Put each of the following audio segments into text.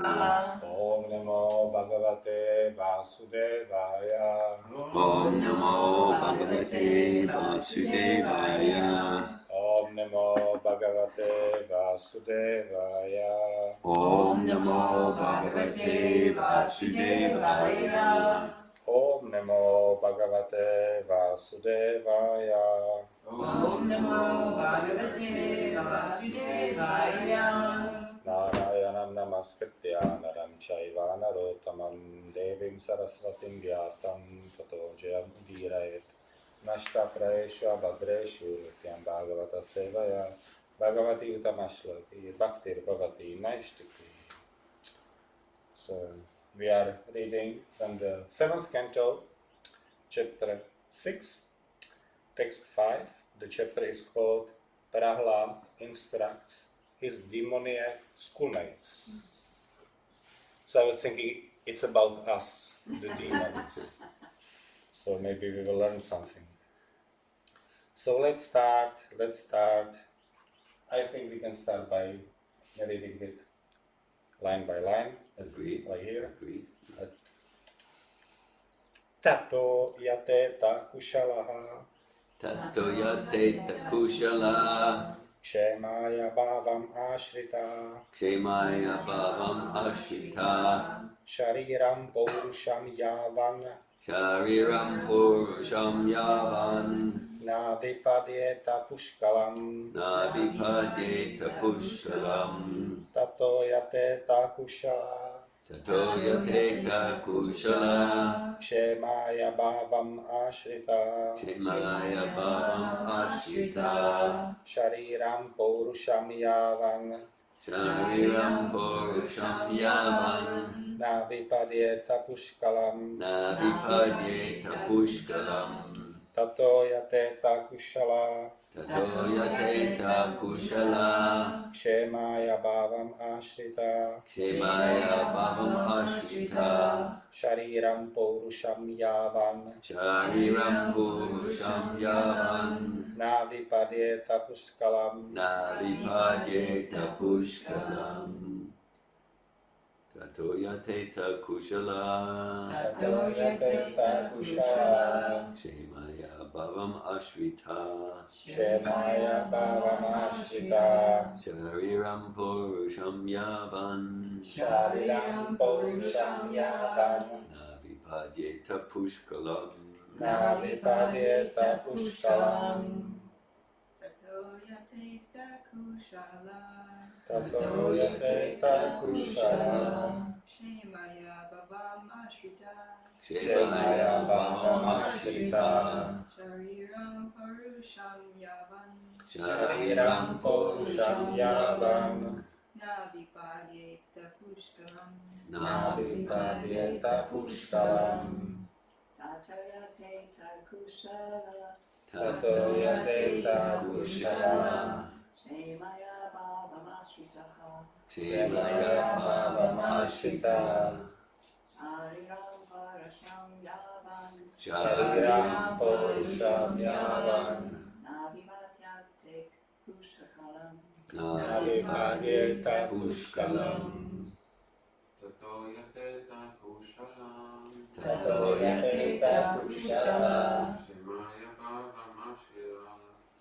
Om Namo Bhagavate Vasudevaya. Om Namo Bhagavate Vasudevaya. Om Namo Bhagavate Vasudevaya. Om Namo Bhagavate Vasudevaya. Om Namo Bhagavate Vasudevaya. Om Namo Bhagavate Vasudevaya. Narayanam Namaskritya Naram Chaiva Narottamam Devim Saraswatim Vyasam Tato Jayam Udirayet Nashta Praesha Bhadreshu Tyam Bhagavata Sevaya Bhagavati Utamashlati Bhaktir Bhavati Naishtiki. So we are reading from the 7th canto, chapter 6, text 5. The chapter is called Prahlad instructs his demoniac schoolmates. So I was thinking it's about us, the demons. So maybe we will learn something. So let's start. I think we can start by reading it line by line, as like here. Tato yateta kushalaha. Tato yateta kushala. Kshemaya bhavam ashrita. Kshemaya bhavam ashrita. Shariram paurusham yavan. Shariram purusham yavan. Na vipadyeta pushkalam. Na vipadyeta pushkalam. Tato yateta kushala. Tato yateta kushala. Kshemaya bhavam ashrita. Kshemaya bhavam ashrita. Shariram paurusham yavan. Shariram purusham yavan. Na vipadyeta pushkalam. Na vipadyeta pushkalam. Tato yateta kushala. Tato yateta kushala. Kshemaya bhavam ashrita. Kshemaya bhavam ashrita. Shariram paurusham yavan. Shariram purusham yavan. Na vipadyeta pushkalam. Na vipadyeta pushkalam. Tato yateta kushala. Tato yateta kushala. Kshemaya bhavam ashrita. Kshemaya bhavam ashrita. Shariram purusham yavan. Shariram paurusham yavan. Na vipadyeta pushkalam. Na vipadyeta pushkalam. Tato yateta kushala. Tato yateta kushala. Kshemaya bhavam ashrita. Kshemaya bhavam ashrita. Shariram parusham yavan. Shariram paurusham yavan. Na vipadyeta pushkalam. Na Vipadyeta pushkalam. Tato yateta kushala. Tato yateta kushala. Kshemaya bhavam ashrita. Kshemaya bhavam ashrita. Shariram parusham yavan. Shariram paurusham yavan. Na vipadyeta pushkalam. Na Vipadyeta pushkalam. Tato yateta kushalam. Tato yateta kushala. Shemaya bhavam ashrita.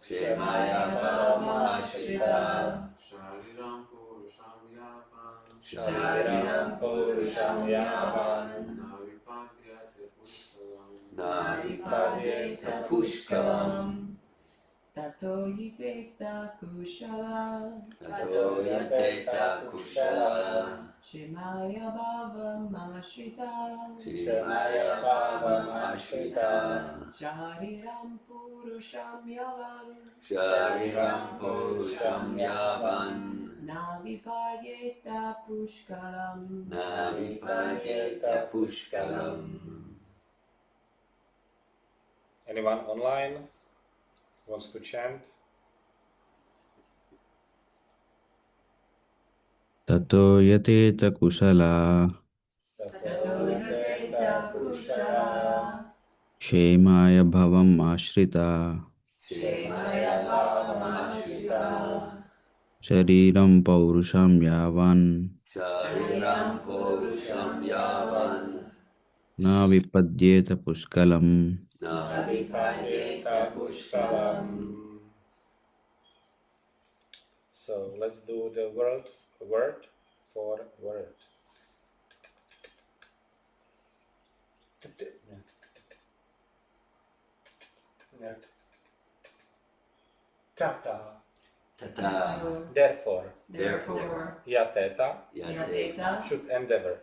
Kshemaya bhavam ashrita. Shariram purusham yavan. Shariram paurusham yavan. Navipadyate pushkalam. Na vipadyeta pushkalam. Tato yateta kushala. Tato yateta kushala. Shemaya bhavam ashrita. Kshemaya bhavam ashrita. Shariram purusham yavan. Shariram purusham yavan. Na vipadyeta pushkalam. Na vipadyeta pushkalam. Anyone online wants to chant? Tato yateta kushala. Tato yateta kushala. Kshemaya bhavam ashrita. Kshemaya bhavam ashrita. Shariram Paurusham Yavan Shariram Purusham Yavan Na Vipadyeta Pushkalam Navipadyeta Pushkalam. So let's do the word for word. Tata. Tata. Therefore, Therefore, Yateta Yateta. should endeavor.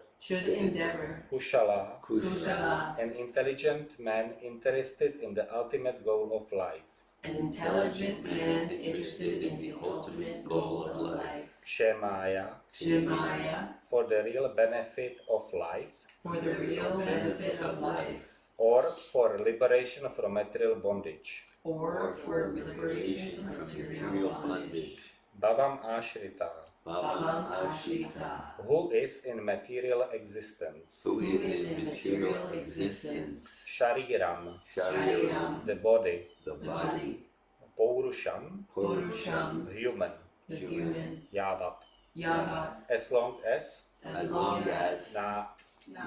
Kushala, Kushala, an intelligent man interested in the ultimate goal of life. an intelligent man interested in the ultimate goal of life. Kshemaya, Shemaya, for the real benefit of life, for the real benefit of life, or for liberation from material bondage. or for liberation from material bondage. Bhavam Ashrita, Bhavam Ashrita. who is in material existence. Who is in material existence. Shariram, Shariram. the body. The body. Paurusham, Purusham, human. the human. Yavat, Yavat, as long as. as long as. Na,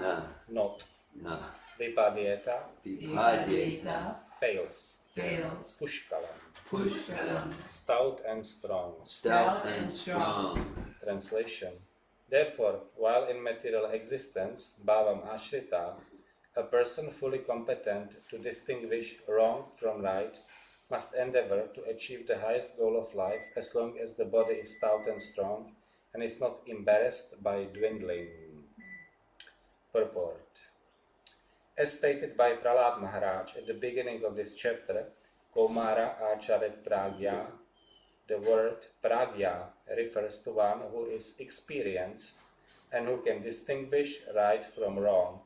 Na. not. Na. Vipadyeta, Vipadyeta fails. fails. Pushkalam, Pushkalam, stout and strong. Stout and strong. Translation. Therefore, while in material existence, bhavam ashrita, a person fully competent to distinguish wrong from right must endeavor to achieve the highest goal of life as long as the body is stout and strong and is not embarrassed by dwindling. Purport. As stated by Prahlad Maharaj at the beginning of this chapter, Kaumara Acharet Pragya, the word pragya refers to one who is experienced and who can distinguish right from wrong.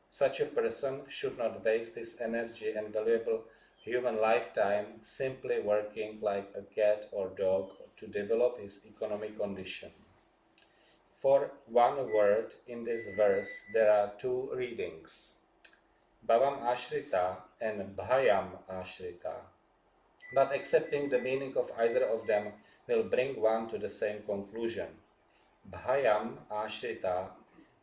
Such a person should not waste his energy and valuable human lifetime simply working like a cat or dog to develop his economic condition. For one word in this verse, there are two readings, Bhavam Ashrita and Bhayam Ashrita. But accepting the meaning of either of them will bring one to the same conclusion. Bhayam Ashrita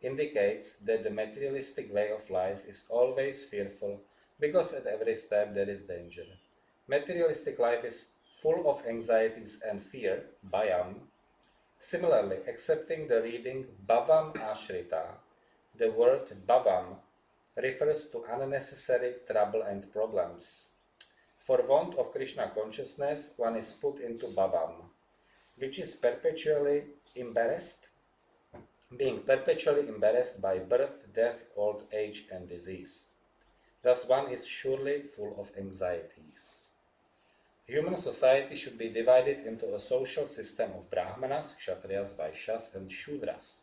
indicates that the materialistic way of life is always fearful because at every step there is danger. Materialistic life is full of anxieties and fear, Bhayam. Similarly, accepting the reading Bhavam Ashrita, the word Bhavam refers to unnecessary trouble and problems. For want of Krishna consciousness, one is put into bhavam, which is being perpetually embarrassed by birth, death, old age, and disease. Thus one is surely full of anxieties. Human society should be divided into a social system of Brahmanas, Kshatriyas, Vaishyas, and Shudras.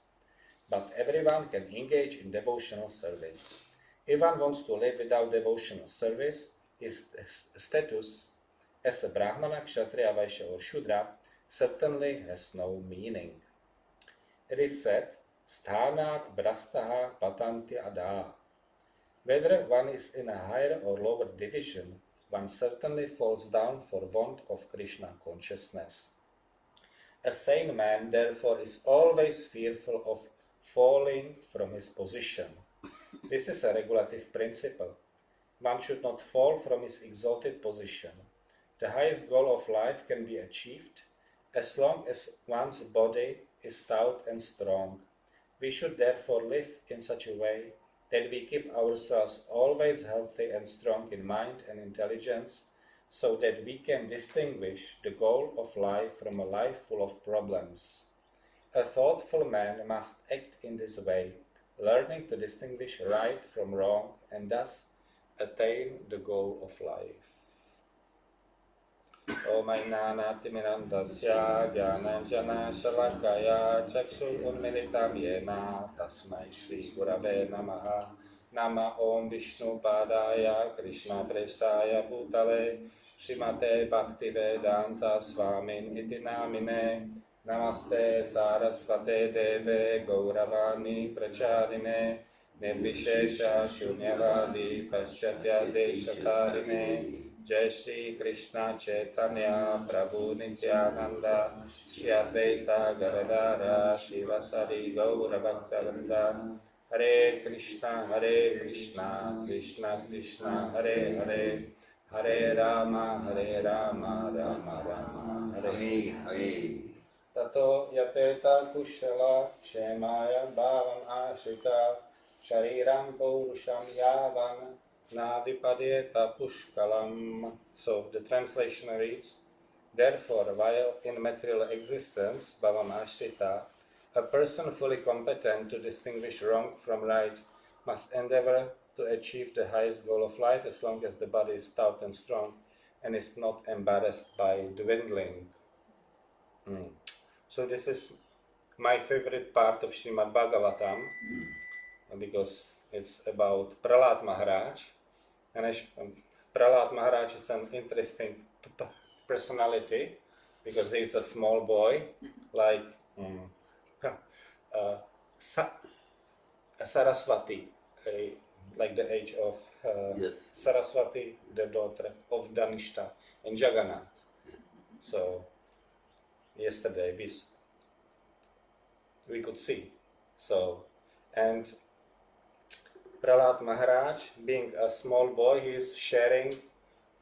But everyone can engage in devotional service. If one wants to live without devotional service, his status as a Brahmana, Kshatriya, Vaishya, or Shudra certainly has no meaning. It is said, Sthanat Brastaha Patanti Ada. Whether one is in a higher or lower division, one certainly falls down for want of Krishna consciousness. A sane man, therefore, is always fearful of falling from his position. This is a regulative principle. One should not fall from his exalted position. The highest goal of life can be achieved as long as one's body is stout and strong. We should therefore live in such a way that we keep ourselves always healthy and strong in mind and intelligence, so that we can distinguish the goal of life from a life full of problems. A thoughtful man must act in this way, learning to distinguish right from wrong and thus attain the goal of life. Om Jnanatimirandasya Jnananjana Shalakaya Chakshur Unmilitam Yena Tasmai Shri Gurave Namaha. Nama Om Vishnu Padaya Krishna Prestaya Bhutale Srimate Bhaktivedanta Swamin Iti Namine. Namaste Sarasvate Deve Gauravani Pracharine Nirvishesha Shunyavadi Paschatya Deshatarine Jai Shri Krishna Chaitanya Prabhu Nityananda Shri Advaita Gadadara Shivasari Gaura Bhaktavinda Hare Krishna Krishna Krishna Hare Hare Hare Rama Rama Rama Hare Hare Hare. Tato yateta kushala kshemaya bhavam ashrita shariram purusham yavan na vipadyeta pushkalam. So the translation reads, therefore, while in material existence, bhavam ashrita, a person fully competent to distinguish wrong from right must endeavor to achieve the highest goal of life as long as the body is stout and strong and is not embarrassed by dwindling. So this is my favorite part of Srimad Bhagavatam because it's about Prahlad Maharaj. And Prahlad Maharaj is an interesting personality because he's a small boy, like Saraswati, like the age of Yes. Saraswati, the daughter of Dhanishta and Jagannath. So yesterday we could see. So, and Prahlad Maharaj, being a small boy, he is sharing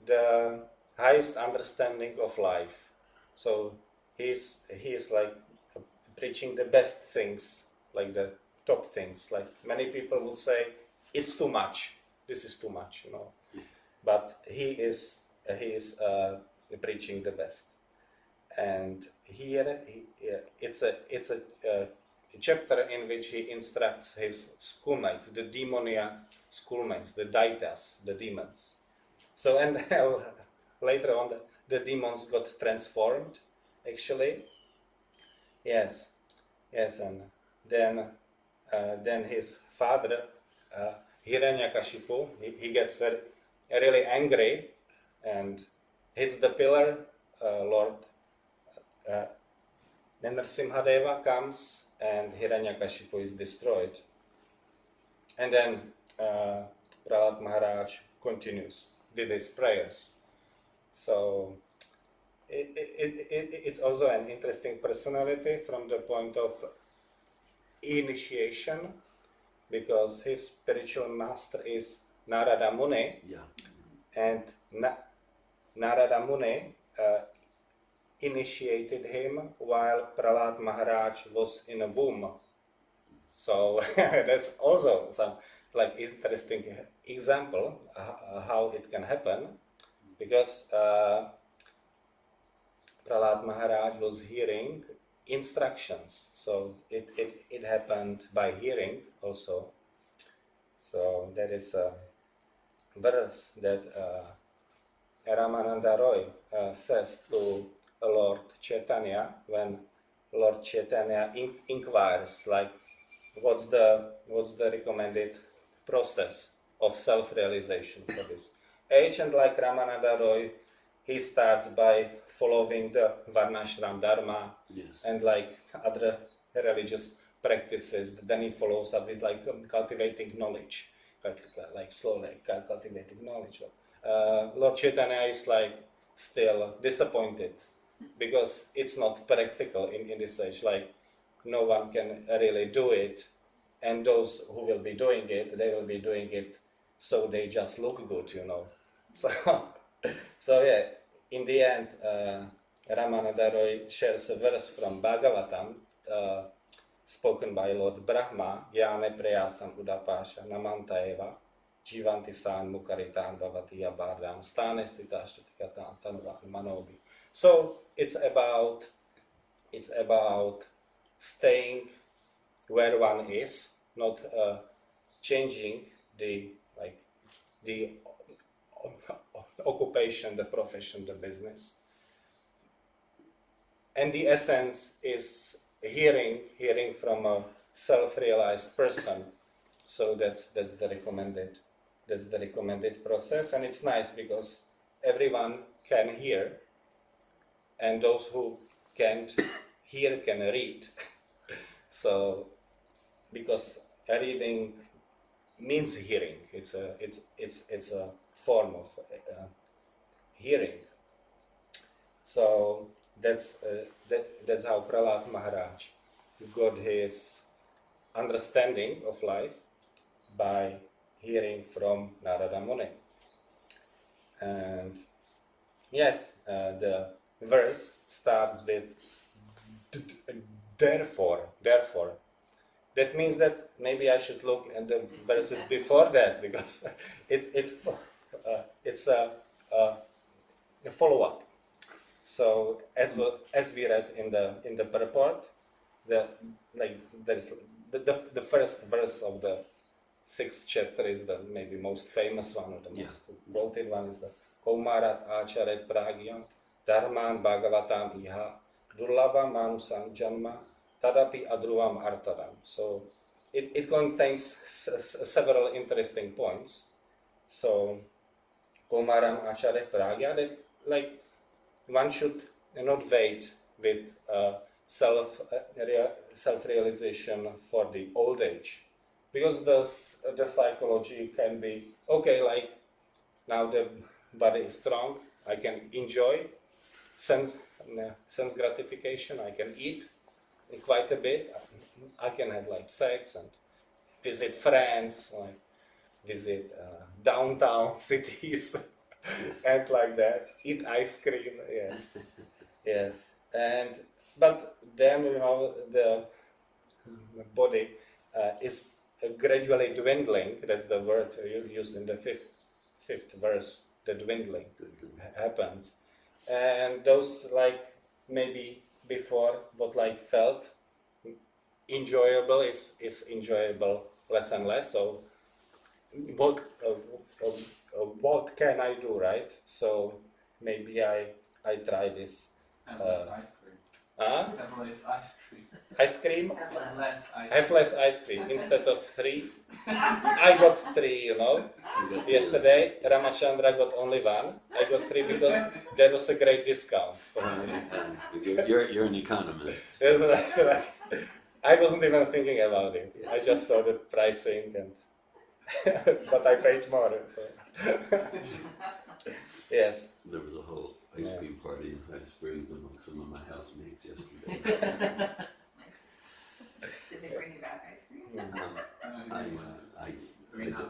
the highest understanding of life. So he is like preaching the best things, like the top things. Like many people would say, it's too much. This is too much, But he is preaching the best. And here it's a chapter in which he instructs his schoolmates, the demonia schoolmates, the daitas, the demons. So and later on the demons got transformed, actually. Yes, and then his father, Hiranyakashipu, he gets really angry and hits the pillar. Lord Then Nrsimhadeva comes and Hiranyakashipu is destroyed. And then Prahlad Maharaj continues with his prayers. So it's also an interesting personality from the point of initiation, because his spiritual master is Narada Muni. Yeah. And Narada Muni initiated him while Prahlad Maharaj was in a womb. So that's also some like interesting example how it can happen, because Prahlad Maharaj was hearing instructions, so it happened by hearing also. So that is a verse that Ramananda Roy says to Lord Chaitanya when Lord Chaitanya inquires, like, what's the recommended process of self-realization for this age. And like Ramananda Roy, he starts by following the Varnashram Dharma. Yes. And like other religious practices. Then he follows up with like cultivating knowledge, like slowly cultivating knowledge. Lord Chaitanya is like still disappointed because it's not practical in this age. Like no one can really do it, and those who will be doing it, they will be doing it so they just look good, So yeah, in the end, Ramananda Roy shares a verse from Bhagavatam, spoken by Lord Brahma, Yane preyasam udapasha namanta eva, jivanti san mukaritan bhavati abhardam, stane stitashtikatan tanvan manobi. So it's about staying where one is, not changing the occupation, the profession, the business. And the essence is hearing from a self-realized person. So that's the recommended process, and it's nice because everyone can hear, and those who can't hear can read. So because reading means hearing, it's a form of hearing. So that's how Prahlad Maharaj got his understanding of life by hearing from Narada Muni. And yes, the verse starts with therefore. That means that maybe I should look at the verses before that, because it's a follow-up. So as we read in the purport, there's the first verse of the 6th chapter is the maybe most famous one, or the most quoted one, is the Kaumarat Acharet Pragyan Dharman Bhagavatam Iha Durlabha Manusam Janma Tadapi Adruvam Artadam. So it contains several interesting points. So Kaumaram Acharet Pragya, that like one should not wait with self-realization for the old age, because the psychology can be okay, like now the body is strong, I can enjoy sense gratification, I can eat quite a bit, I can have like sex and visit friends, like visit downtown cities and like that, eat ice cream, yes, and but then the body is gradually dwindling. That's the word used in the fifth verse. The dwindling happens, and those like maybe before what like felt enjoyable is enjoyable less and less. So what can I do, right? So maybe I try this. Have less ice cream. Have less ice cream. Ice cream? Have less ice cream. Have less ice cream instead of 3. I got 3, Yesterday, Ramachandra got only 1. I got 3 because there was a great discount for me. You're an economist. That's right. I wasn't even thinking about it. I just saw the pricing, and but I paid more. So. Yes. There was a whole ice cream party in High Springs among some of my housemates yesterday. Did they bring you back ice cream?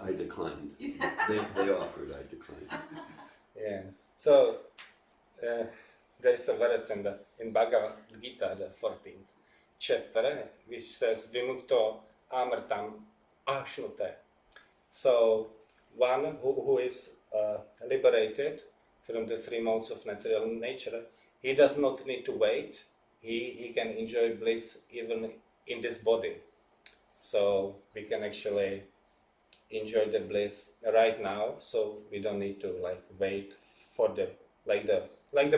I declined. They offered, I declined. Yes. So there is a verse in Bhagavad Gita, the 14th chapter, which says Vimukto Amritam Ashnute. So one who is liberated from the 3 modes of natural nature, he does not need to wait. He can enjoy bliss even in this body. So we can actually enjoy the bliss right now. So we don't need to like wait for the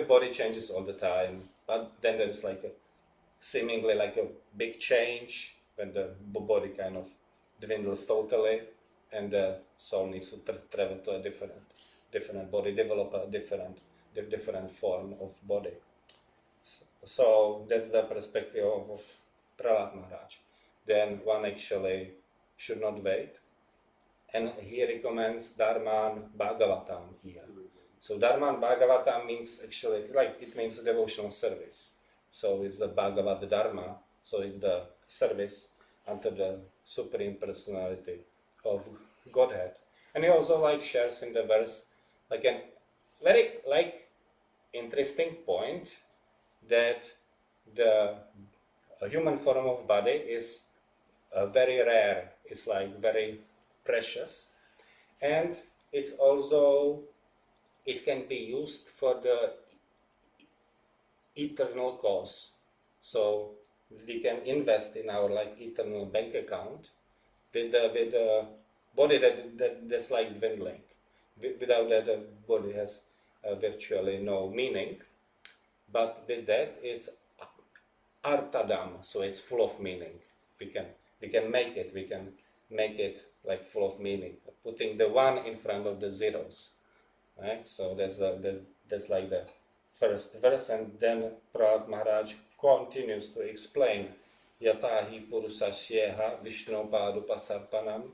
body changes all the time. But then there's like seemingly like a big change when the body kind of dwindles totally, and the soul needs to travel to a different body, develop a different form of body. So that's the perspective of Prahlad Maharaj. Then one actually should not wait, and he recommends Dharman Bhagavatam here. So Dharman Bhagavatam means actually it means devotional service. So it's the Bhagavad Dharma. So it's the service unto the Supreme Personality of Godhead. And he also shares in the verse a very interesting point, that the human form of body is very rare. It's very precious, and it's also, it can be used for the eternal cause. So we can invest in our eternal bank account with the body that's dwindling. Without that, the body has virtually no meaning. But with that, it's artadam, so it's full of meaning. We can make it. We can make it full of meaning, putting the 1 in front of the zeros, right? So that's the first verse, and then Prahlad Maharaj continues to explain Yatahi Purusasyeha Vishnu Padupasarpanam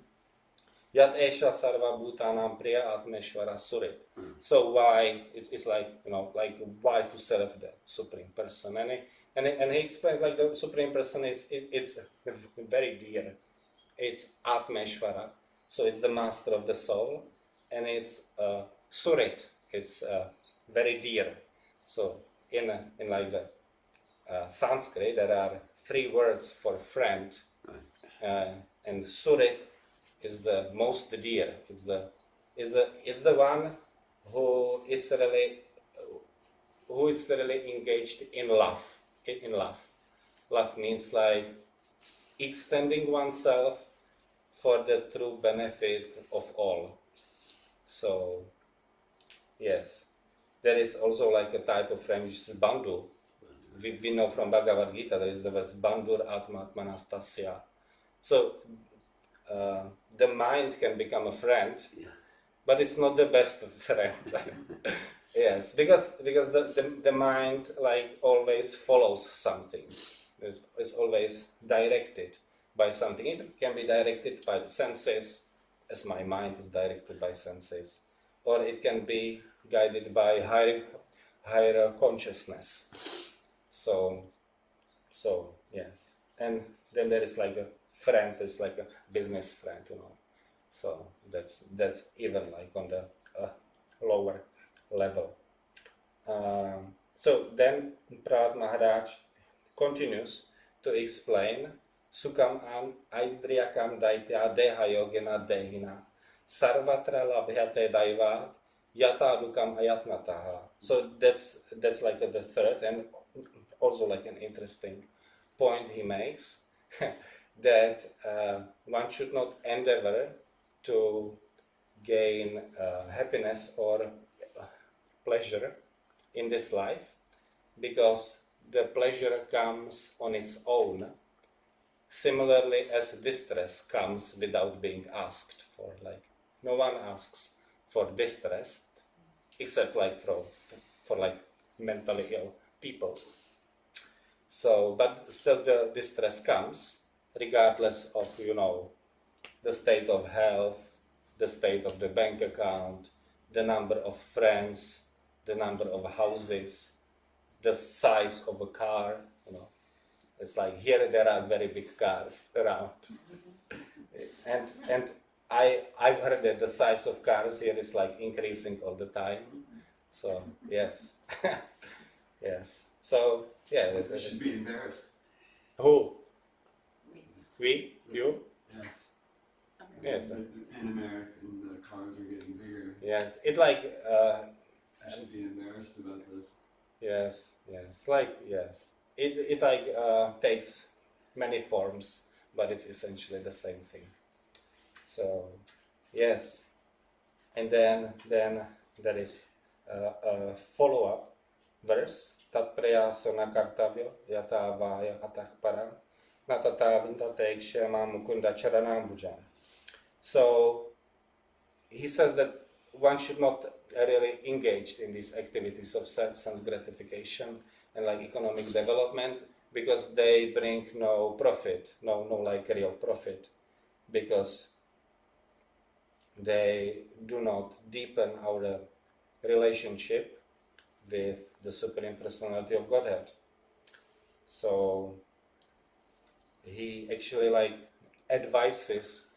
Yat Esha Sarva Bhutanam Priya Atmeshvara Surit. So why it's like, like why to serve the Supreme Person, and he explains like the Supreme Person it's very dear. It's Atmeshvara, so it's the master of the soul, and it's Surit. It's very dear. So in like the Sanskrit, there are 3 words for friend, and Surit is the most dear. It's the one who is really engaged in love. In love, love means like extending oneself for the true benefit of all. So yes, there is also like a type of friend which is bandhu. We know from Bhagavad Gita there is the verse bandhur atma atmanastasya. So the mind can become a friend, but it's not the best friend. Yes, because the mind like always follows something. It's always directed by something. It can be directed by the senses, as my mind is directed by senses, or it can be guided by higher consciousness. So yes, and then there is like a friend, is like a business friend, So that's even like on the lower level. So then Prahlad Maharaj continues to explain Sukam Aindriyakam Daitya Deha Yogena Dehina Sarvatra Labhyate Daivat Yata Dukam Ayatmataha. So that's like the third and also like an interesting point he makes that one should not endeavor to gain happiness or pleasure in this life, because the pleasure comes on its own, similarly as distress comes without being asked for. Like no one asks for distress except like for like mentally ill people. So but still the distress comes regardless of the state of health, the state of the bank account, the number of friends, the number of houses, the size of a car. It's like here there are very big cars around, and I've heard that the size of cars here is like increasing all the time. So yes, yes. So yeah, We should be embarrassed. who? We? You? Yes. Yes. In America, the cars are getting bigger. Yes. It like. We should be embarrassed about this. Yes. Like yes. It like takes many forms, but it's essentially the same thing. So yes, and then there is a follow-up verse. Tat prayaso na kartavyo yata vaya atah param natata vintate kshema mukunda charanam bhujam. So he says that one should not really engage in these activities of sense gratification and like economic development, because they bring no profit, no like real profit, because they do not deepen our relationship with the Supreme Personality of Godhead. So he actually like advises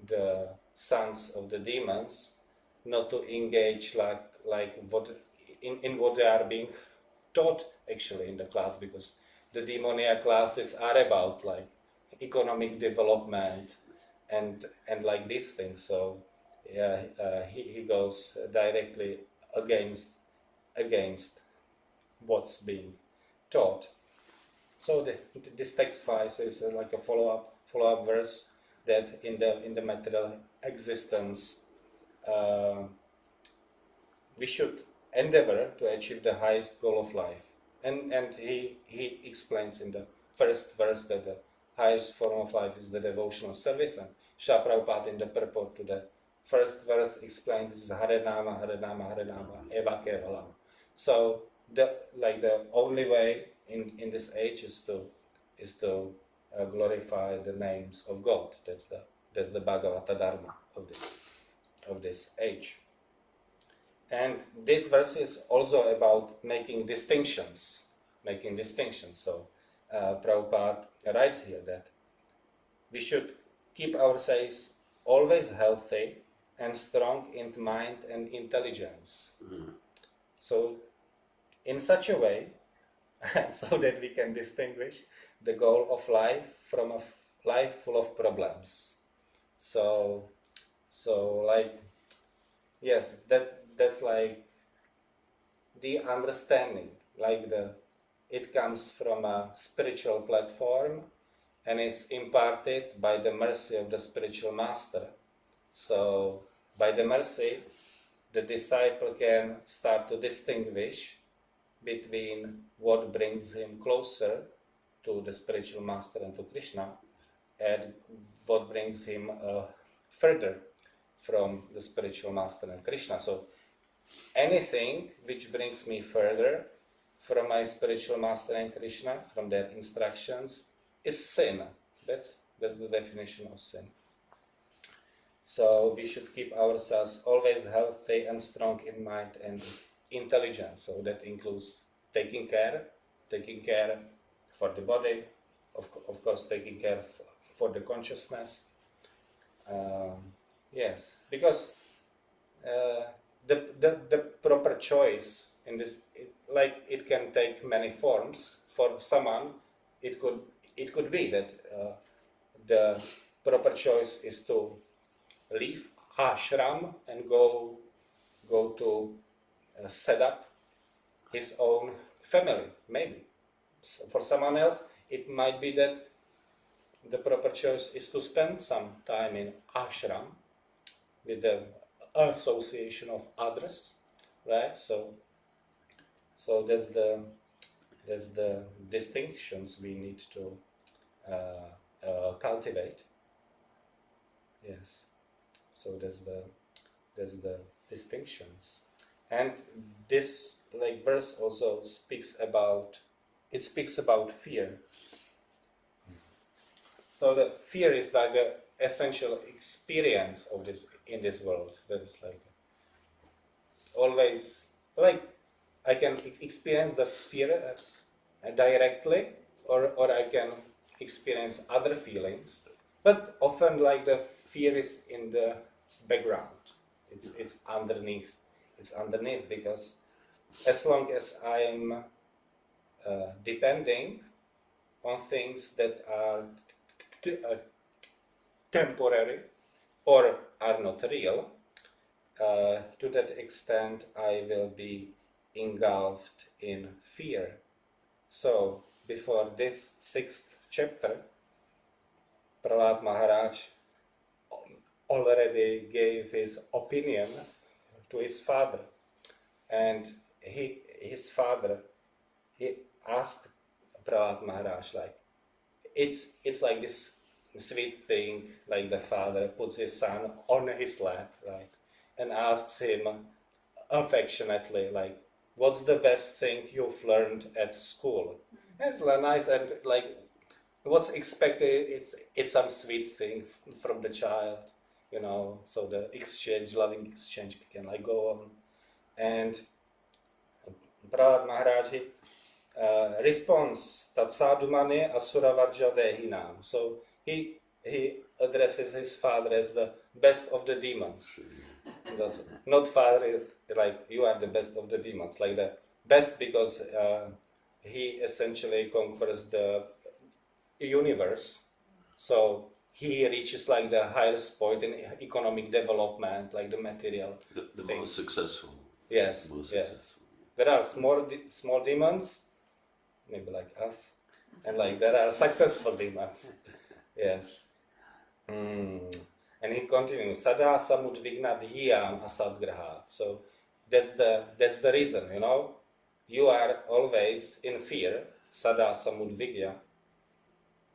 the sons of the demons not to engage like what in what they are being taught actually in the class, because the demoniac classes are about like economic development and like these things. So yeah, he goes directly against what's being taught. So this text 5 is like a follow-up verse that in the material existence we should endeavor to achieve the highest goal of life. And he explains in the first verse that the highest form of life is the devotional service, and Srila Prabhupada in the purport to the first verse explains this is Hare Nama, Hare Nama, Hare Nama, Eva Kevalam. So the only way in this age is to glorify the names of God. That's That's the Bhagavata Dharma of this age. And this verse is also about making distinctions. So Prabhupada writes here that we should keep ourselves always healthy and strong in mind and intelligence. So in such a way, so that we can distinguish the goal of life from a life full of problems. So like, yes, that's like the understanding, like it comes from a spiritual platform and it's imparted by the mercy of the spiritual master. So by the mercy, the disciple can start to distinguish between what brings him closer to the spiritual master and to Krishna, and what brings him further from the spiritual master and Krishna. So anything which brings me further from my spiritual master and Krishna, from their instructions, is sin. That's the definition of sin. So we should keep ourselves always healthy and strong in mind and intelligence. So that includes taking care for the body, of course taking care for the consciousness. Yes, because the proper choice in this, it can take many forms. For someone, it could be that the proper choice is to leave ashram and go to set up his own family, maybe. For someone else, it might be that the proper choice is to spend some time in ashram with the association of others, right? So that's the distinctions we need to cultivate. Yes. So that's the distinctions, and this verse also speaks about fear. So the fear is like the essential experience of this in this world. That is like always I can experience the fear directly, or I can experience other feelings, but often the fear is in the background. It's underneath. It's underneath because as long as I'm depending on things that are temporary or are not real, to that extent I will be engulfed in fear. So before this 6th chapter, Prahlad Maharaj already gave his opinion to his father, and his father asked Prahlad Maharaj, it's like this sweet thing, like the father puts his son on his lap, right, and asks him affectionately, what's the best thing you've learned at school? It's nice, and what's expected, it's some sweet thing from the child, so the loving exchange can go on. And Prahlad Maharaj responds tat sadhumane asura varja dehinam. So he addresses his father as the best of the demons. Not father you are the best of the demons, the best because he essentially conquers the universe. So he reaches the highest point in economic development, the material. The most successful. Yes, Most yes. successful. There are small demons, maybe like us, and there are successful demons. Yes. And he continues, Sada samudvigna dhyam asadgrahat. So that's the reason, you are always in fear, sada samudvigya,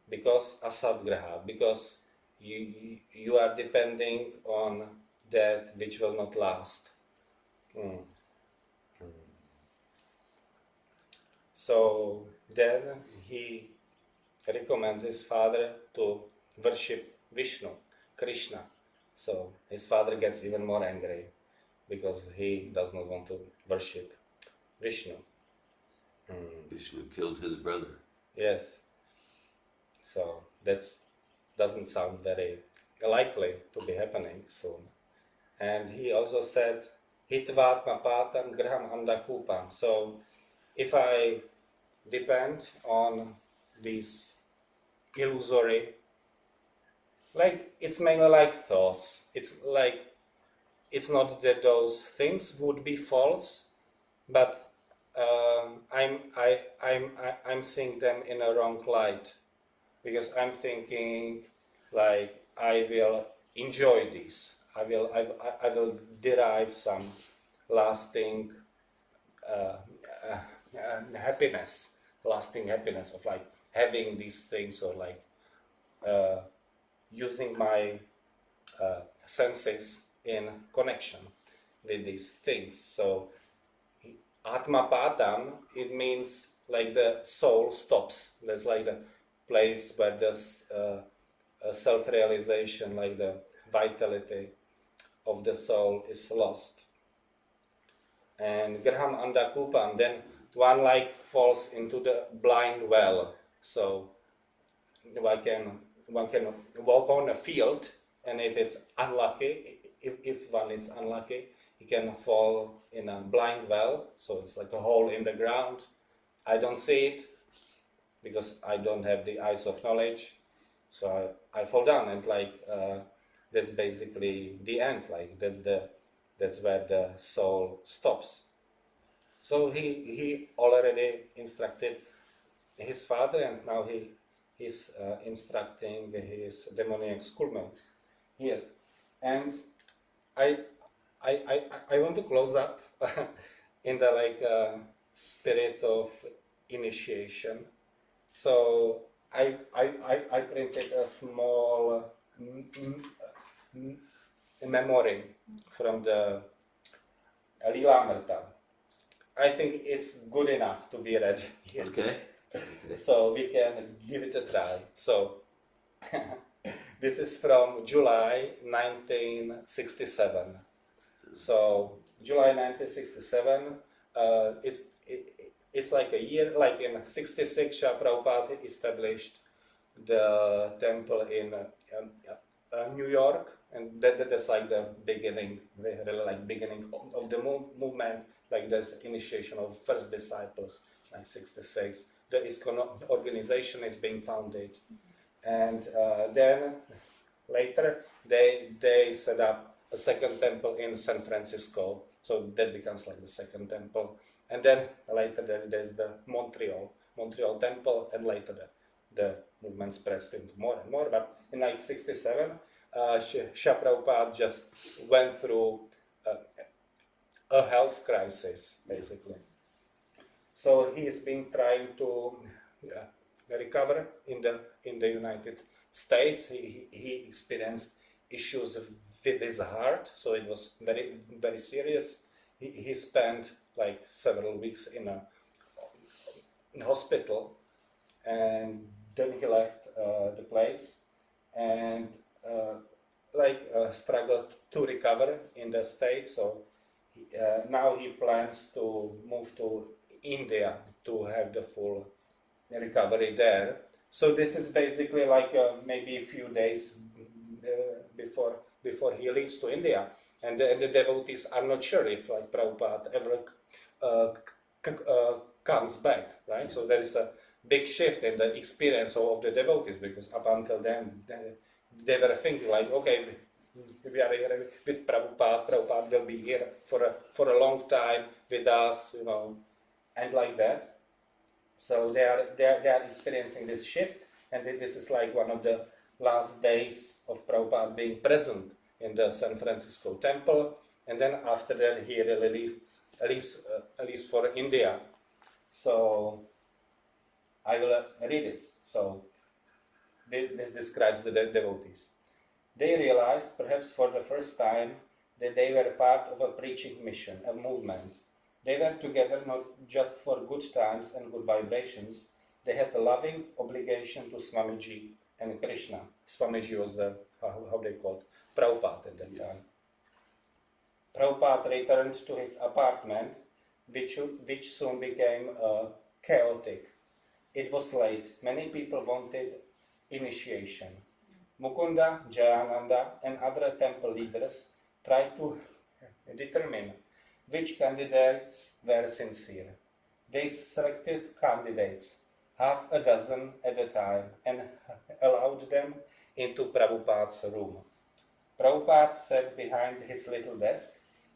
because asadgrahat, because you are depending on that which will not last. So then he recommends his father to worship Vishnu. Krishna. So his father gets even more angry because he does not want to worship Vishnu. Vishnu killed his brother. Yes. So that doesn't sound very likely to be happening soon. And he also said, Hitvatma patam graham andakupam. So if I depend on these illusory, like it's mainly like thoughts. It's not that those things would be false, but I'm seeing them in a wrong light, because I'm thinking like I will enjoy this. I will derive some lasting happiness, lasting happiness of like having these things, or like using my senses in connection with these things. So Atma Padam, it means like the soul stops. That's like the place where this self-realization, like the vitality of the soul is lost. And Graham Andakupam, then one like falls into the blind well. So one can walk on a field, and if it's unlucky, if one is unlucky, he can fall in a blind well. So it's like a hole in the ground. I don't see it because I don't have the eyes of knowledge. So I fall down, and like that's basically the end. Like that's where the soul stops. So he already instructed his father, and now he's instructing his demoniac schoolmate here. And I want to close up in the like spirit of initiation. So I printed a small memory from the Lilamrita. I think it's good enough to be read here. Okay. So we can give it a try. So this is from July 1967. So July 1967, it's like a year, like in 66, Shri Prabhupada established the temple in New York, and that's like the beginning, really like beginning of the movement, like this initiation of first disciples, like 66. The ISKCON organization is being founded, and then later they set up a second temple in San Francisco, so that becomes like the second temple, and then later there's the Montreal temple, and later the movement spreads into more and more. But in like 67, Shri Prabhupada just went through a health crisis, basically. So he's been trying to recover in the United States. He experienced issues with his heart, so it was very, very serious. He spent like several weeks in a hospital, and then he left the place, and struggled to recover in the States. So now he plans to move to India to have the full recovery there. So this is basically like maybe a few days before he leaves to India, and the devotees are not sure if like Prabhupada ever comes back, right? So there is a big shift in the experience of the devotees, because up until then they were thinking like, okay, we are here with Prabhupada. Prabhupada will be here for a long time with us, you know, and like that. So they are experiencing this shift, and this is like one of the last days of Prabhupada being present in the San Francisco temple, and then after that he really leaves for India. So I will read this. So this describes the devotees. They realized, perhaps for the first time, that they were part of a preaching mission, a movement. They were together not just for good times and good vibrations. They had a loving obligation to Swamiji and Krishna. Swamiji was the, how they called, Prabhupada at that time. Prabhupada returned to his apartment, which soon became chaotic. It was late. Many people wanted initiation. Mukunda, Jayananda, and other temple leaders tried to determine which candidates were sincere. They selected candidates, half a dozen at a time, and allowed them into Prabhupada's room. Prabhupada sat behind his little desk,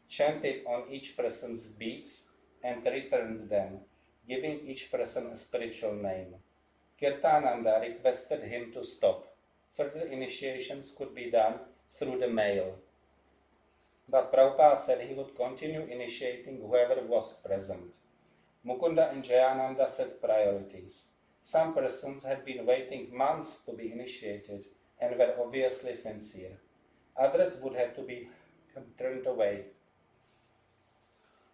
chanted on each person's beads, and returned them, giving each person a spiritual name. Kirtananda requested him to stop. Further initiations could be done through the mail. But Prabhupada said he would continue initiating whoever was present. Mukunda and Jayananda set priorities. Some persons had been waiting months to be initiated and were obviously sincere. Others would have to be turned away.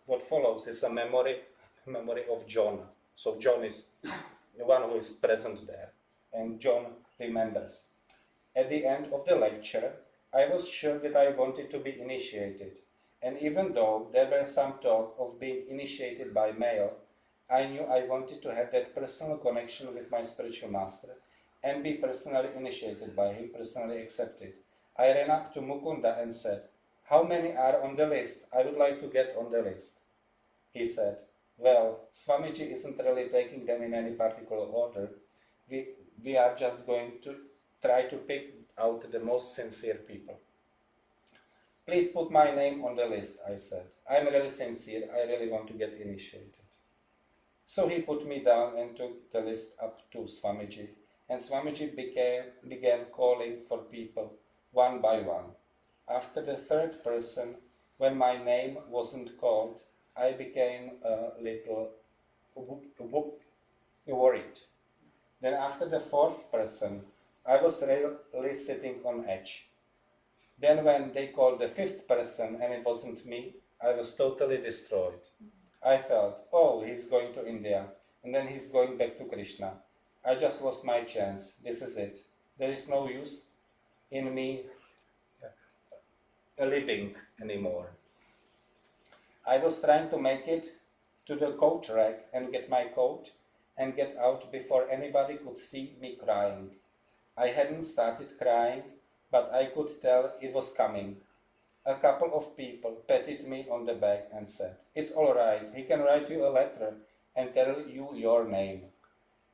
What follows is a memory of John. So John is the one who is present there, and John remembers. At the end of the lecture, I was sure that I wanted to be initiated, and even though there were some talk of being initiated by mail, I knew I wanted to have that personal connection with my spiritual master and be personally initiated by him, personally accepted. I ran up to Mukunda and said, "How many are on the list? I would like to get on the list." He said, "Well, Swamiji isn't really taking them in any particular order. We are just going to try to pick out the most sincere people." "Please put my name on the list," I said. "I'm really sincere. I really want to get initiated." So he put me down and took the list up to Swamiji, and Swamiji began calling for people one by one. After the third person, when my name wasn't called, I became a little worried. Then after the fourth person, I was really sitting on edge. Then when they called the fifth person and it wasn't me, I was totally destroyed. I felt, oh, he's going to India, and then he's going back to Krishna. I just lost my chance. This is it. There is no use in me living anymore. I was trying to make it to the coat rack and get my coat and get out before anybody could see me crying. I hadn't started crying, but I could tell it was coming. A couple of people patted me on the back and said, "It's all right, he can write you a letter and tell you your name."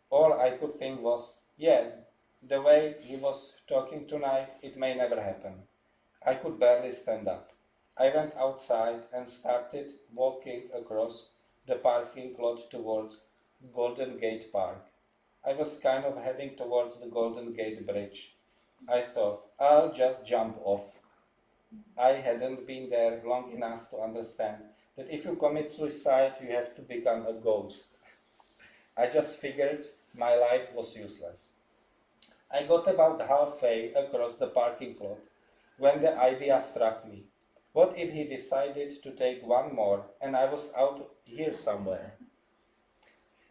All I could think was, yeah, the way he was talking tonight, it may never happen. I could barely stand up. I went outside and started walking across the parking lot towards Golden Gate Park. I was kind of heading towards the Golden Gate Bridge. I thought, I'll just jump off. I hadn't been there long enough to understand that if you commit suicide, you have to become a ghost. I just figured my life was useless. I got about halfway across the parking lot when the idea struck me. What if he decided to take one more and I was out here somewhere?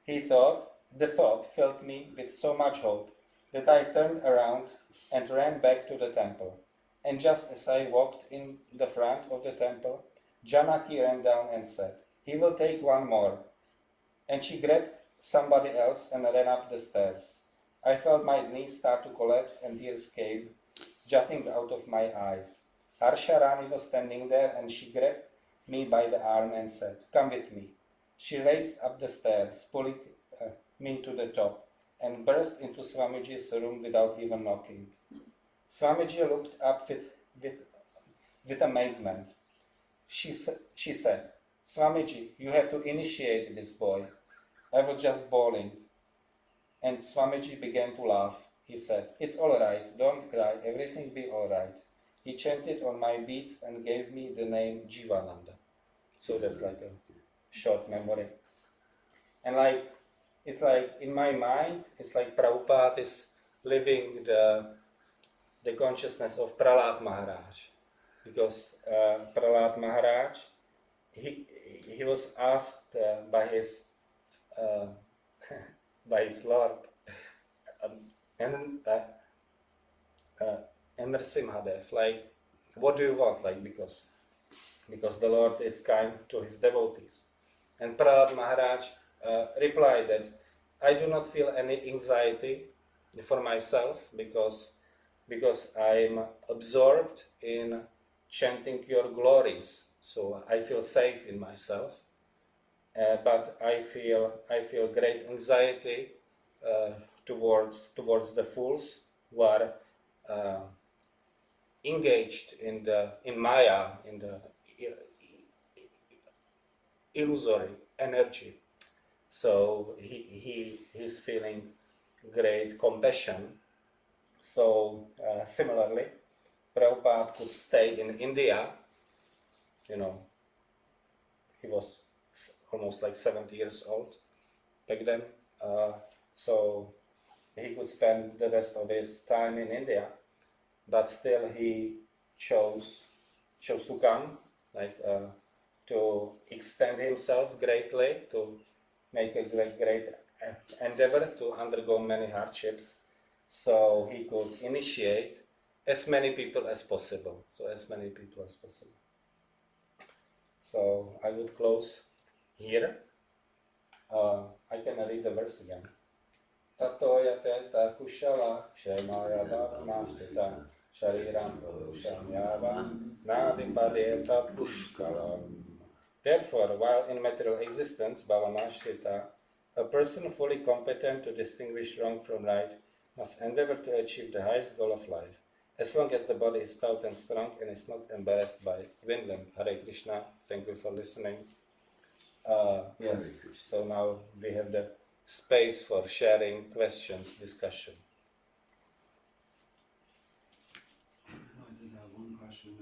The thought filled me with so much hope that I turned around and ran back to the temple. And just as I walked in the front of the temple, Janaki ran down and said, "He will take one more." And she grabbed somebody else and ran up the stairs. I felt my knees start to collapse and tears came, jutting out of my eyes. Harsha Rani was standing there and she grabbed me by the arm and said, "Come with me." She raced up the stairs, pulling me to the top, and burst into Swamiji's room without even knocking. Swamiji looked up with amazement. She said, "Swamiji, you have to initiate this boy." I was just bawling. And Swamiji began to laugh. He said, "It's all right, don't cry, everything will be all right." He chanted on my beads and gave me the name Jivananda. So that's like a short memory. And it's like in my mind, it's like Prabhupada is living the consciousness of Prahlad Maharaj. Because Prahlad Maharaj, he was asked by his Lord, and Nrsimhadev, like, what do you want? Like, because the Lord is kind to his devotees. And Prahlad Maharaj replied that I do not feel any anxiety for myself because I'm absorbed in chanting your glories. So I feel safe in myself. But I feel great anxiety towards the fools who are engaged in Maya, in the illusory energy. So he's feeling great compassion. So similarly, Prabhupada could stay in India. You know, he was almost like 70 years old back then. So he could spend the rest of his time in India, but still he chose to come, like to extend himself greatly, to make a great endeavor, to undergo many hardships, so he could initiate as many people as possible. So I would close here. I can read the verse again. Tatoya teta kushala kshemaya bhavamastita shariram purusham yavam navipadeta pushkalam. Therefore, while in material existence, bhavamashita, a person fully competent to distinguish wrong from right must endeavor to achieve the highest goal of life, as long as the body is stout and strong and is not embarrassed by dwindling. Hare Krishna, thank you for listening. Yes, so now we have the space for sharing, questions, discussion. I did have one question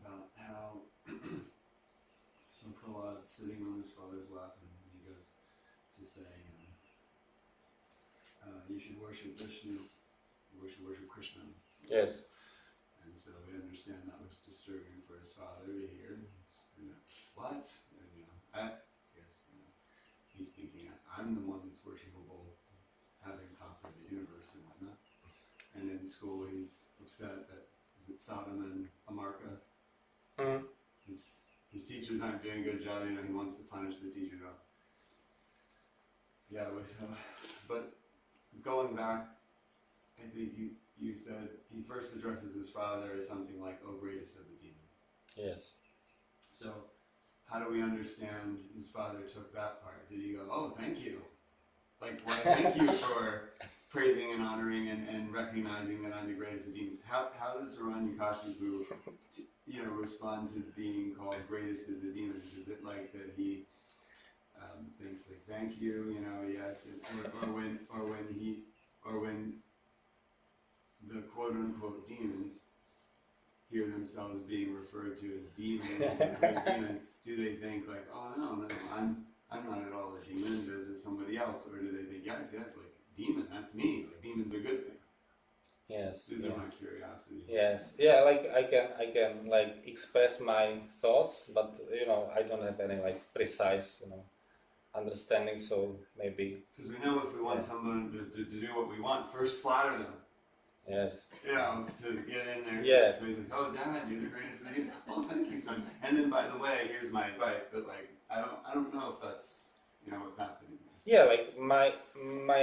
about how so Prahlad's sitting on his father's lap and he goes to say, you should worship Vishnu, you should worship Krishna. Yes. And so we understand that was disturbing for his father to hear. What? And, I guess he's thinking, I'm the one that's worshipable, having conquered the universe and whatnot. And in school, he's upset that is it Sodom and Amarka. Mm-hmm. His teachers aren't doing a good job. He wants to punish the teacher. Yeah, but going back, I think you said he first addresses his father as something like, "Oh, greatest of the demons." Yes. So, how do we understand his father took that part? Did he go, "Oh, thank you"? Like, why thank you for praising and honoring and recognizing that I'm the greatest of demons. How does Hiranyakashipu respond to being called greatest of the demons? Is it like that he thinks like thank you, yes, or when the quote unquote demons hear themselves being referred to as demons, demons, do they think like, oh no, I'm not at all a demon, there's somebody else, or do they think yes, like demon, that's me, like demons are good things? Yes. These are my curiosity. Yes. Yeah, like I can like express my thoughts, but I don't have any like precise understanding, so maybe because we know if we want someone to do what we want, first flatter them. Yes. To get in there. Yes. So he's like, oh Dad, you're the greatest of the demons. Oh, thank you, son. And then by the way, here's my advice, but like I don't know if that's what's happening. Yeah, like my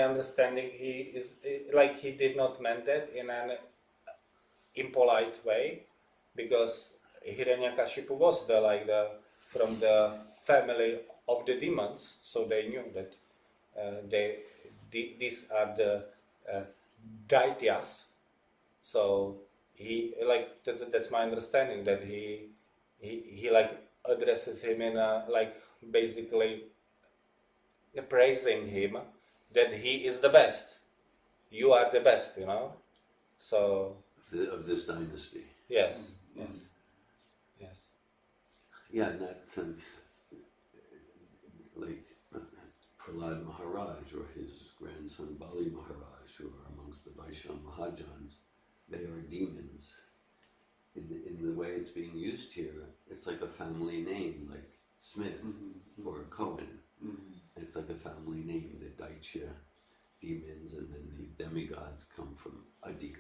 understanding, he did not mean that in an impolite way, because Hiranyakashipu was from the family of the demons, so they knew that these are the daityas. So he that's my understanding, that he like addresses him in basically praising him, that he is the best. You are the best, So of this dynasty. yes. Yeah, in that sense, like Prahlad Maharaj or his grandson Bali Maharaj, who are amongst the Vaishnav Mahajans, they are demons. In the way it's being used here, it's like a family name, like Smith or Cohen. It's like a family name, the Daitya demons, and then the demigods come from a demon.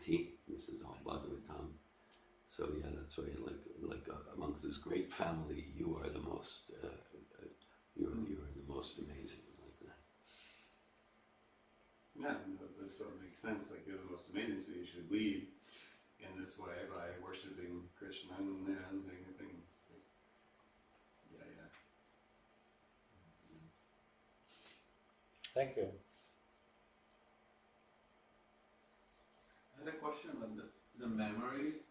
So yeah, that's why amongst this great family, you are the most you are the most amazing, like that. Yeah, that sort of makes sense. Like you're the most amazing, so you should lead in this way by worshiping Krishna and everything. Yeah, yeah. Thank you. I had a question about the memory.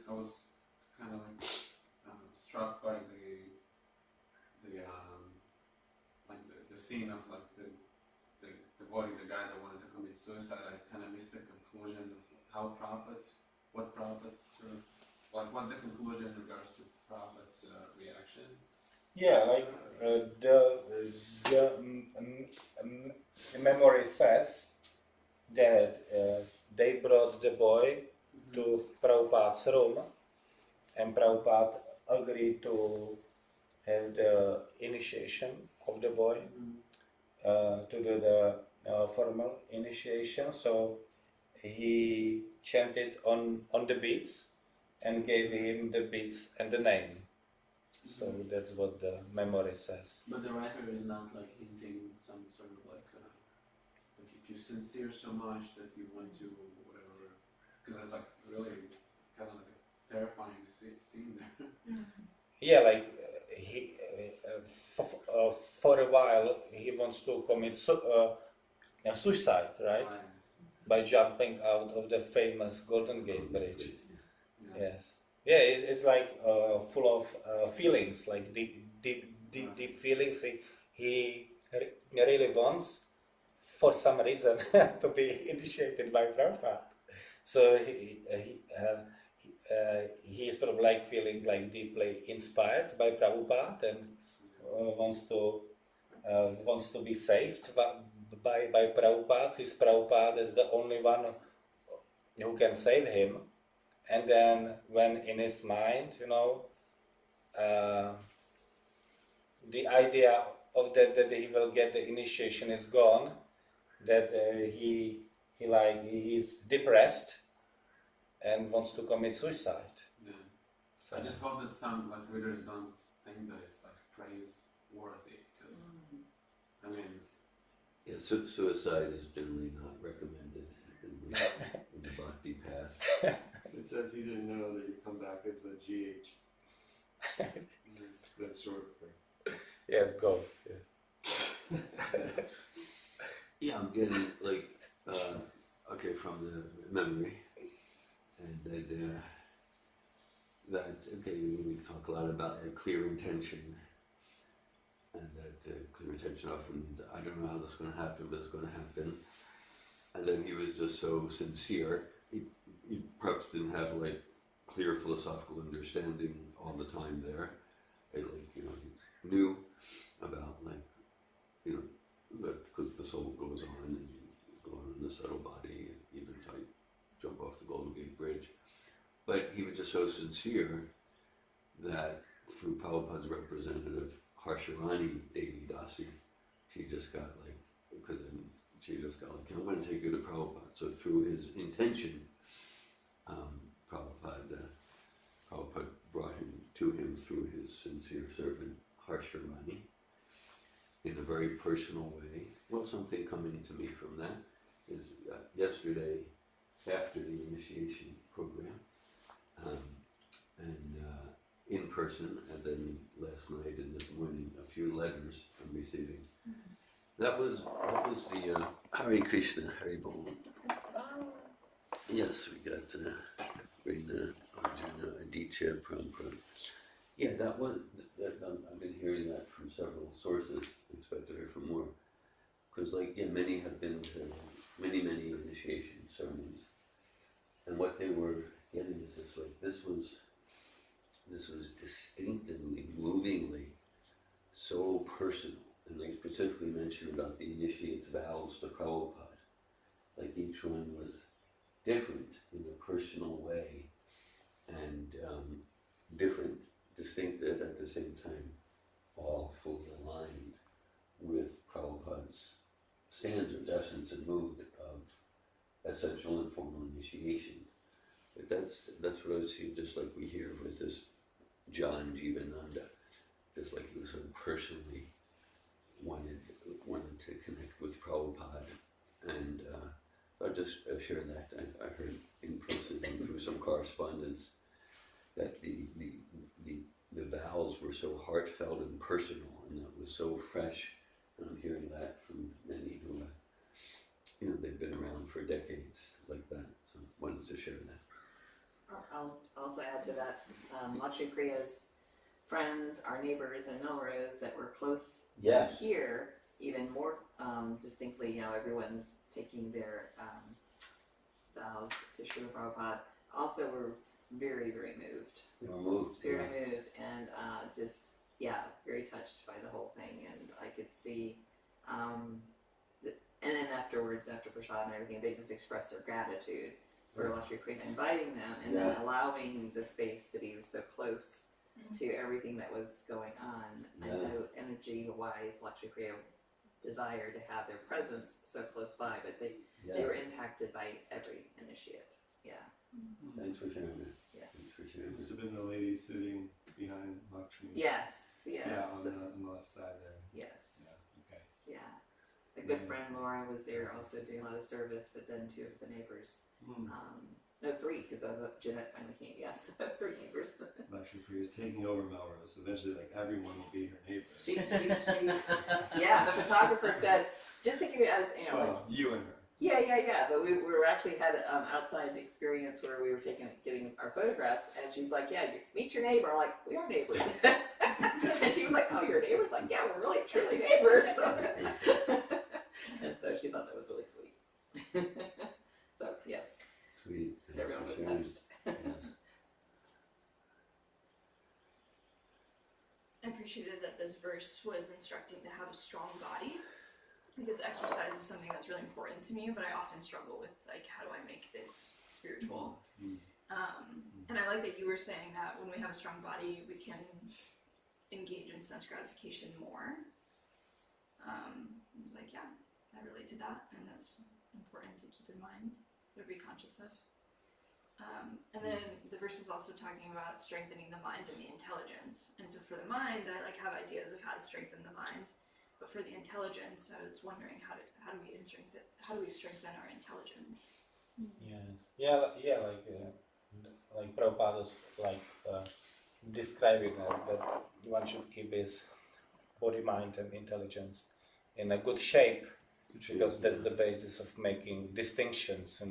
I was kind of like struck by the scene of like the body, the guy that wanted to commit suicide. I kind of missed the conclusion of what Prabhupada sort of, like, what's the conclusion in regards to Prabhupada's reaction? Yeah, like the memory says that they brought the boy to Prabhupada's room, and Prabhupada agreed to have the initiation of the boy, to do the formal initiation. So he chanted on the beats and gave him the beats and the name. So that's what the memory says. But the writer is not like hinting some sort of like if you're sincere so much that you want to whatever, because that's like really kind of like a terrifying scene there. Yeah, like he for a while he wants to commit suicide, right? By jumping out of the famous Golden Gate Bridge. Yeah. Yes. Yeah, it's like full of feelings, like deep feelings. He really wants, for some reason, to be initiated by Prabhupada. So he's probably like feeling like deeply inspired by Prabhupada and wants to be saved by Prabhupada. Since Prabhupada is the only one who can save him. And then when in his mind, the idea of that he will get the initiation is gone, that he's depressed and wants to commit suicide. Yeah. So I just hope that some like readers don't think that it's like praiseworthy, because I mean, Yeah, suicide is generally not recommended in the bhakti path. It says he didn't know that you come back as a GH. That's short for. yes, ghost. Yes. Yeah, I'm getting like from the memory, and that we talk a lot about a clear intention, and that clear intention often means I don't know how this is going to happen, but it's going to happen. And then he was just so sincere. He perhaps didn't have like clear philosophical understanding all the time there. He knew about that because the soul goes on and you go on in the subtle body, even if I jump off the Golden Gate Bridge. But he was just so sincere that through Prabhupada's representative, Harsharani Devi Dasi, she just got I'm going to take you to Prabhupada. So through his intention, Prabhupada brought him to him through his sincere servant, Harsharani, in a very personal way. Well, something coming to me from that is yesterday, after the initiation program, and in person, and then last night and this morning, a few letters I'm receiving. That was the Hare Krishna, Hare Bol. Yes, we got Reina, Arjuna, Aditya, Pram. Yeah, that I've been hearing that from several sources. I expect to hear from more. Because many have been to many initiation ceremonies. And what they were getting is this was distinctively, movingly, so personal. And they specifically mentioned about the initiate's vows to Prabhupada. Like each one was different in a personal way, and different, distinctive at the same time, all fully aligned with Prabhupada's standards, essence, and mood of essential and formal initiation. But that's what I see, just like we hear with this John Jivananda, just like he was so personally wanted to connect with Prabhupada, and so I just share that. I heard in person through some correspondence that the vows were so heartfelt and personal, and that was so fresh. And I'm hearing that from many who, they've been around for decades like that. So I wanted to share that. I'll also add to that, Lakshmi Priya's friends, our neighbors in Melrose that were close here, even more distinctly, everyone's taking their vows to Srila Prabhupada, also were very, very moved. They were moved. Very moved, and very touched by the whole thing. And I could see, and then afterwards, after Prashad and everything, they just expressed their gratitude for Lakshmi Priya inviting them, and then allowing the space to be so close to everything that was going on. I know energy-wise, Lakshmi Priya desired to have their presence so close by, but they were impacted by every initiate. Yeah. Thanks for sharing that. Yes. Thanks for It sharing must that. have been the lady sitting behind Lakshmi. Yes. Yeah, on the left side there. Yes. Yeah, okay. Yeah. A good friend, Laura, was there also doing a lot of service, but then two of the neighbors. No, three, because Jeanette finally came. Yes, three neighbors. Lakshmi Priya is taking over Melrose, so eventually like everyone will be her neighbor. She yeah, the photographer said, just think of it as, Well, you and her. Yeah. But we were actually had an outside experience where we were getting our photographs, and she's like, yeah, meet your neighbor. I'm like, we are neighbors. And she was like, oh, you're neighbors? Like, yeah, we're really, truly neighbors. And so she thought that was really sweet. So, yes. Sweet. Thanks Everyone for was sharing. touched. Yes. I appreciated that this verse was instructing to have a strong body, because exercise is something that's really important to me, but I often struggle with, like, how do I make this spiritual? And I like that you were saying that when we have a strong body, we can engage in sense gratification more. I was like, yeah, I relate to that, and that's important to keep in mind, or be conscious of. And then the verse was also talking about strengthening the mind and the intelligence. And so for the mind, I have ideas of how to strengthen the mind. But for the intelligence, I was wondering how do we strengthen our intelligence? Yes. Like Prabhupada was describing that one should keep his body, mind, and intelligence in a good shape, because that's the basis of making distinctions.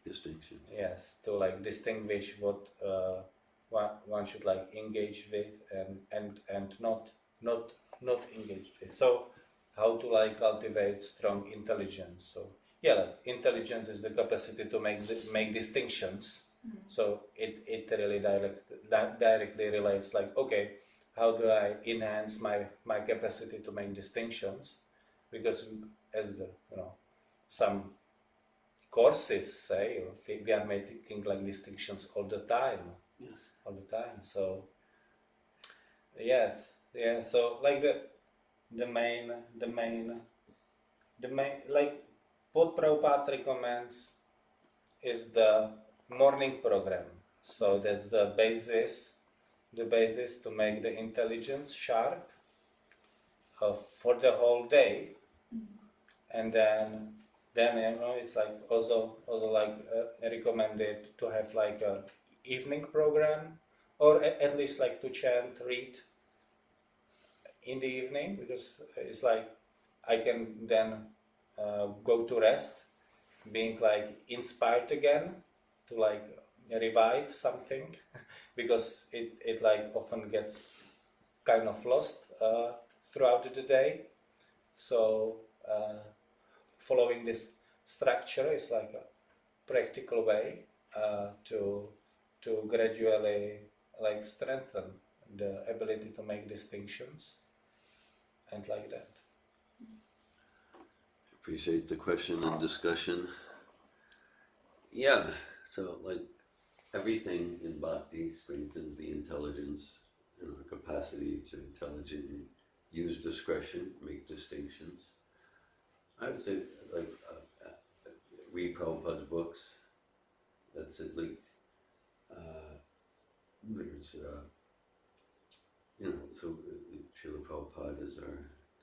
Distinction. Yes, to distinguish what one should engage with and not engaged with. So how to cultivate strong intelligence. So intelligence is the capacity to make distinctions. So it really directly relates okay, how do I enhance my capacity to make distinctions? Because as some courses say, we are making distinctions all the time. Yes. All the time. So yes, yeah. So the main what Prabhupada recommends is the morning program. So that's the basis to make the intelligence sharp for the whole day, and then it's also recommended to have a evening program, or at least to chant, read in the evening, because it's I can then go to rest, being inspired again to revive something, because it often gets kind of lost throughout the day. So following this structure is a practical way to gradually strengthen the ability to make distinctions and that. Appreciate the question and discussion. Yeah, so everything in bhakti strengthens the intelligence and our capacity to intelligently use discretion, make distinctions. I would say read Prabhupada's books, That's it. Like there's so Srila Prabhupada is our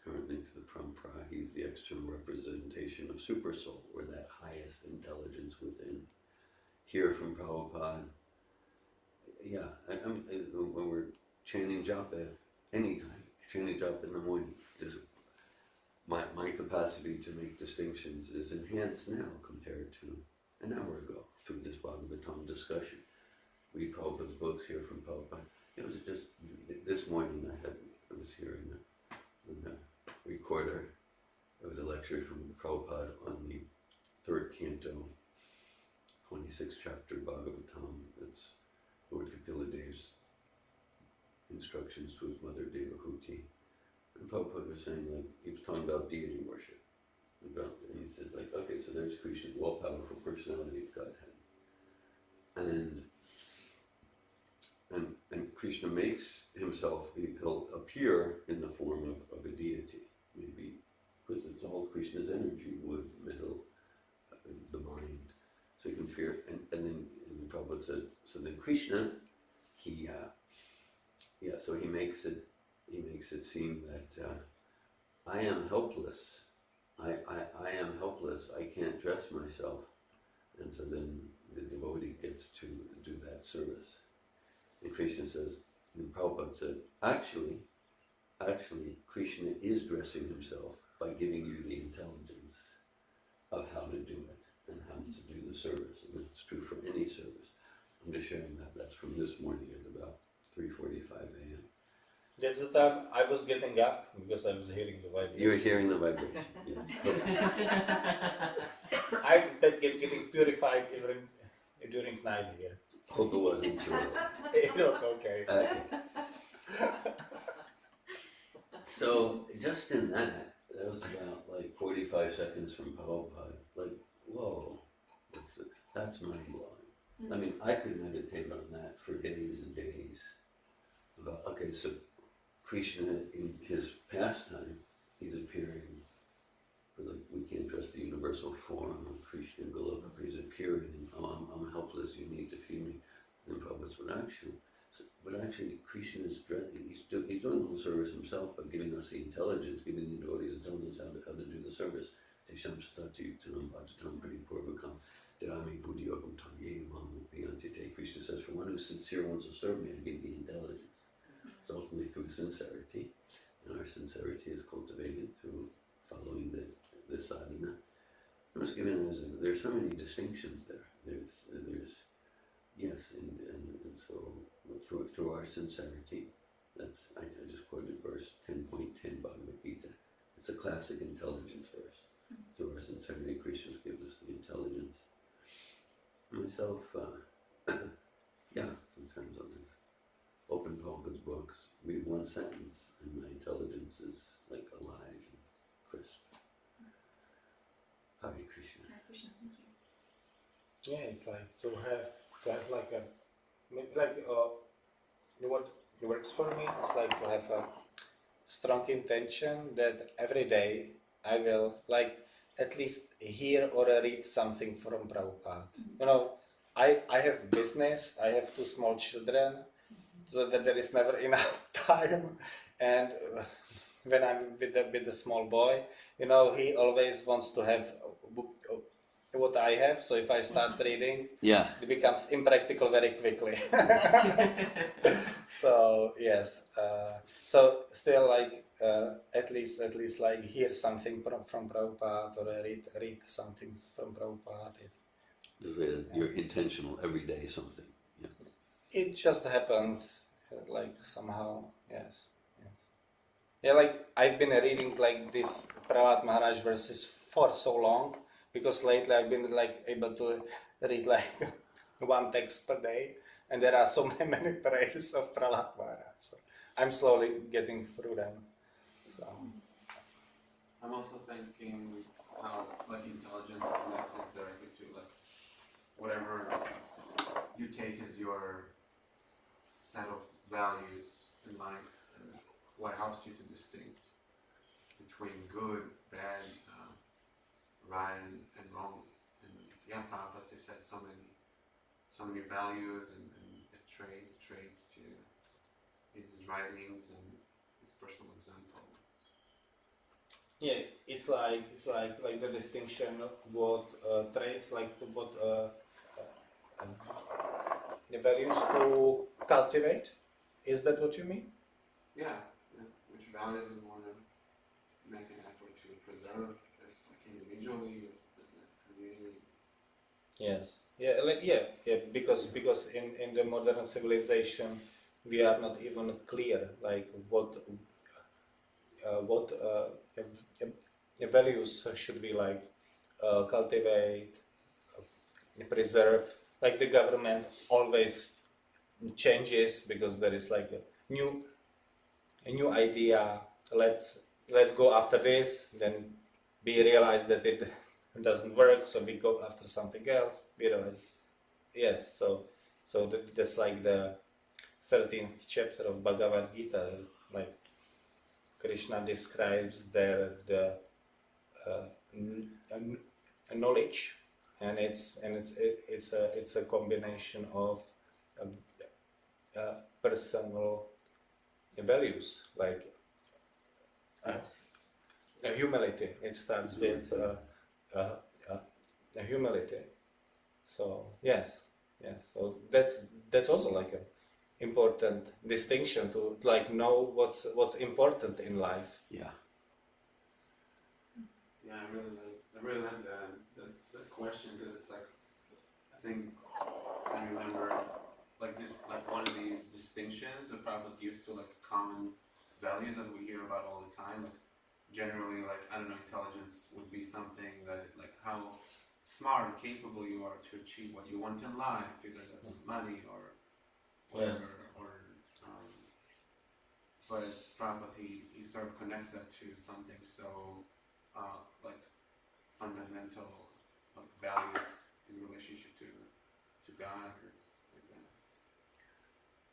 current link to the Parampara. He's the external representation of Super Soul, or that highest intelligence within. Hear from Prabhupada. Yeah, when we're chanting japa anytime, chanting japa in the morning, just my capacity to make distinctions is enhanced now compared to an hour ago through this Bhagavatam discussion. Read Prabhupada's books, hear from Prabhupada. It was just this morning I was hearing in the recorder. It was a lecture from Prabhupada on the third canto, 26th chapter Bhagavatam. It's Lord Kapila Dev's instructions to his mother Devahuti. And Prabhupada was saying, like, he was talking about deity worship. And he said, like, okay, so there's Krishna, the all-powerful personality of Godhead. And Krishna makes himself, he'll appear in the form of a deity, maybe, because it's all Krishna's energy, wood, metal, the mind. So you can fear, and then Prabhupada said, so then Krishna, so he makes it seem that I am helpless. I am helpless. I can't dress myself, and so then the devotee gets to do that service. And Krishna says, and Prabhupada said, actually, Krishna is dressing himself by giving you the intelligence of how to do it and how to do the service. And it's true for any service. I'm just sharing that. That's from this morning at about 3:45 a.m. That's the time I was getting up because I was hearing the vibration. You were hearing the vibration. Yeah. I'm getting purified even during night here. Hope it wasn't too early. It was okay. So just in that was about like 45 seconds from Prabhupada. Like, whoa, that's mind-blowing. I mean, I could meditate on that for days and days. About, okay, so Krishna in his pastime, he's appearing, like we can't dress the universal form of Krishna in Goloka, he's appearing, and I'm helpless, you need to feed me. And Prabhupada said, but actually Krishna is he's doing all the service himself by giving us the intelligence, giving the devotees intelligence how to do the service. Tesham stati utanam bhajatam paripurvakam dirami buddhiyogam tam yenamam upiyantite. Krishna says, for one who's sincere wants to serve me, I give the intelligence. It's ultimately through sincerity, and our sincerity is cultivated through following the sadhana. I was given there's so many distinctions there. There's yes, and so through our sincerity, that's I just quoted verse 10.10 Bhagavad Gita. It's a classic intelligence verse. Through our sincerity, Krishna gives us the intelligence. Myself, sometimes I'll just open Prabhupada's books, read one sentence, and my intelligence is like alive and crisp. Hare Krishna. Hare Krishna, thank you. Yeah, it's like to have like a what works for me. It's like to have a strong intention that every day I will like at least hear or read something from Prabhupada. You know, I have business. I have 2 small children, so that there is never enough time. And when I'm with the small boy, you know, he always wants to have what I have. So if I start reading, it becomes impractical very quickly. So yes, so still like at least like hear something from Prabhupada or read something from Prabhupada. You're intentional every day something. Yeah. It just happens like somehow. Yes. Yeah, like I've been reading like this Prahlad Maharaj verses for so long, because lately I've been like able to read like one text per day, and there are so many prayers of Prahlad Maharaj. So I'm slowly getting through them. So I'm also thinking how like intelligence is connected directly to like whatever you take as your set of values in life, and what helps you to distinct between good, bad, right and wrong. And yeah, Prabhupada said so many so many values and traits to in his writings and his personal example. Yeah, it's like the distinction of what traits, like what the values to cultivate. Is that what you mean? Yeah, which values we want to make an effort to preserve as like individually, as a community. Yes. Yeah. Because in the modern civilization, we are not even clear like what values should we like cultivate, preserve. Like the government always changes because there is like a new idea. Let's go after this. Then we realize that it doesn't work, so we go after something else. We realize yes. So that's like the 13th chapter of Bhagavad Gita. Like Krishna describes the uh, knowledge, and it's a combination of personal values like humility. It starts with humility. So yes. So that's also like a important distinction to like know what's important in life. Yeah. Yeah, I really like the question because it's like I think I remember like this like one of these distinctions that Prabhupada gives to like common values that we hear about all the time. Like generally, like I don't know, intelligence would be something that like how smart and capable you are to achieve what you want in life, either that's money or whatever, but Prabhupada he sort of connects that to something so like fundamental like values in relationship to God or like that.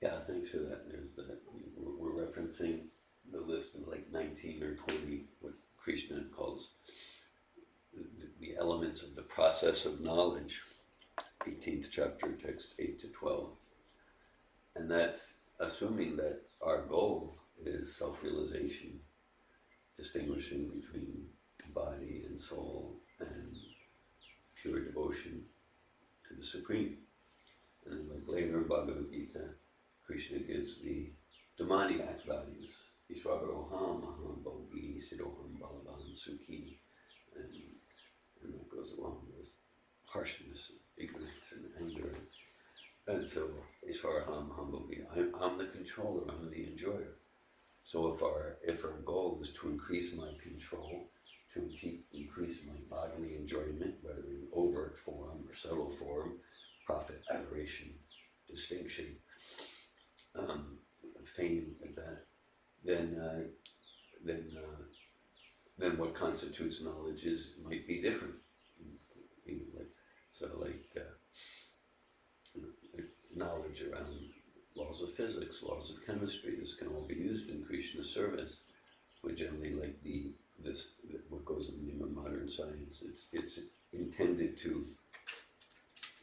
Yeah, thanks for that. There's that. We're referencing the list of like 19 or 20, what Krishna calls the elements of the process of knowledge, 18th chapter, text 8 to 12. And that's assuming that our goal is self-realization, distinguishing between body and soul and pure devotion to the Supreme. And then like later in Bhagavad Gita, Krishna gives the demoniac values. Ishvaroham, aham, bhogi, siddhoham, balavan, sukhi. And that goes along with harshness, ignorance, and anger. And so, Ishvaraham, aham, bhogi, I'm the controller, I'm the enjoyer. So if our goal is to increase my control, to increase my bodily enjoyment, whether in overt form or subtle form, profit, adoration, distinction, fame, like that, then what constitutes knowledge might be different. Knowledge around laws of physics, laws of chemistry, this can all be used in Krishna's service. Would generally like what goes in the name of modern science. It's intended to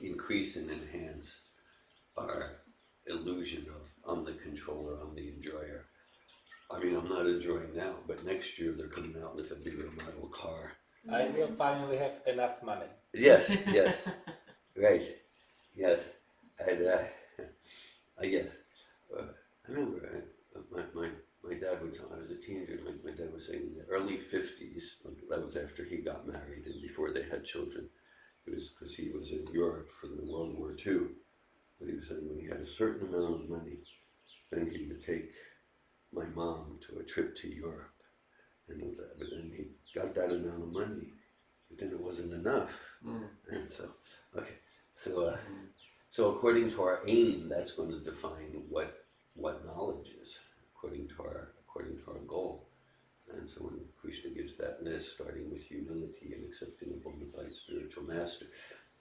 increase and enhance our illusion of I'm the controller, I'm the enjoyer. I mean, I'm not enjoying now, but next year they're coming out with a bigger model car. I will finally have enough money. Yes, right, yes, and yes. I remember my dad would tell. I was a teenager. My dad was saying in the early 50s. That was after he got married and before they had children. It was because he was in Europe for the World War II. But he was saying when he had a certain amount of money, then he would take my mom to a trip to Europe. And but then he got that amount of money, but then it wasn't enough. And so, okay. So according to our aim, that's going to define what knowledge is, according to our goal. And so when Krishna gives that list, starting with humility and accepting a bona fide spiritual master,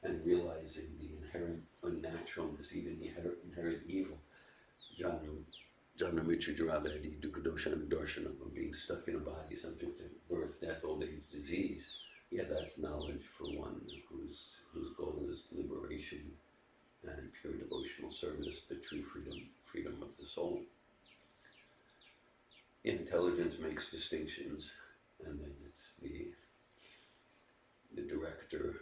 and realizing the inherent unnaturalness, even the inherent evil, Janma Mitra Jaravadi Dukkhadoshana Darshanam, of being stuck in a body subject to birth, death, old age, disease. Yeah, that's knowledge for one whose goal is liberation and spiritual service, the true freedom of the soul. Intelligence makes distinctions, and then it's the director,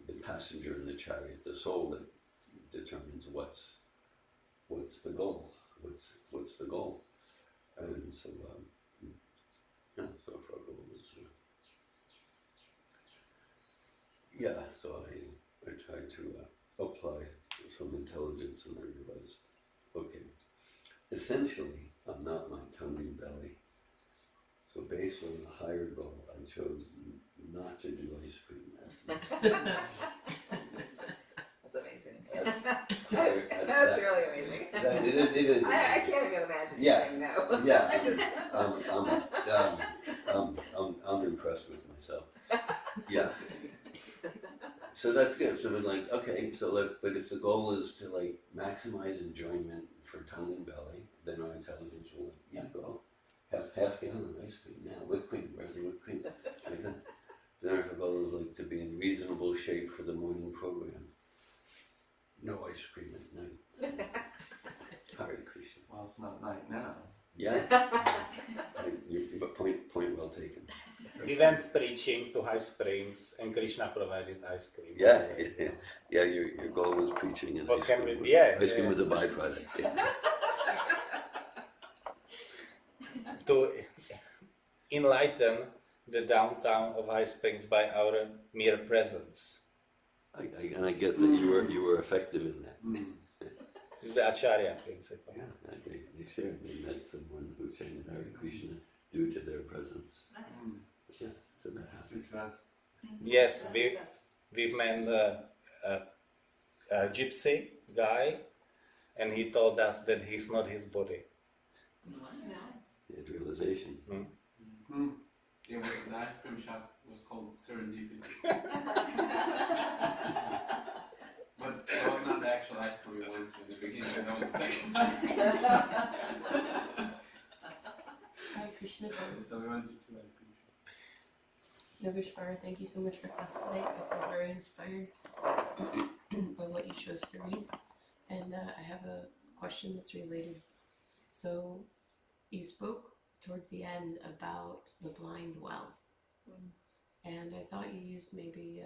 the passenger in the chariot, the soul, that determines what's the goal, what's the goal. And so so if our goal is so I tried to apply some intelligence, and I realized, okay, essentially I'm not my tongue and belly. So based on the higher goal, I chose not to do ice cream lessons. That's amazing. That's really amazing. It is. I can't even imagine saying no. I'm impressed with myself. Yeah. So that's good. So we're like, okay, but if the goal is to like maximize enjoyment for tongue and belly, then our intelligence will go half gallon of ice cream now, whipped cream, where's the whipped cream? Like that. Then our goal is like to be in reasonable shape for the morning program. No ice cream at night. Hare Krishna. Well, it's not night now. Yeah. But point well taken. He went preaching to high springs, and Krishna provided ice cream. Yeah. Your goal was preaching, and What ice can cream we- yeah, ice cream yeah. was a byproduct. Yeah. To enlighten the downtown of High Springs by our mere presence. And I get that you were effective in that. It's the Acharya principle. Yeah, they shared. They met someone who chanted Hare Krishna due to their presence. Nice. Yeah, so that happens. Success. Yes, Success. we've met a gypsy guy, and he told us that he's not his body. Nice. The realization. It was the ice cream shop was called Serendipity. But that was not the actual ice cream we went to in the beginning, that was the second ice cream shop. Hi, Krishna. So we went to 2 ice cream shops. Yogesvara, thank you so much for class today. I feel very inspired by what you chose to read. And I have a question that's related. So you spoke towards the end about the blind well. And I thought you used maybe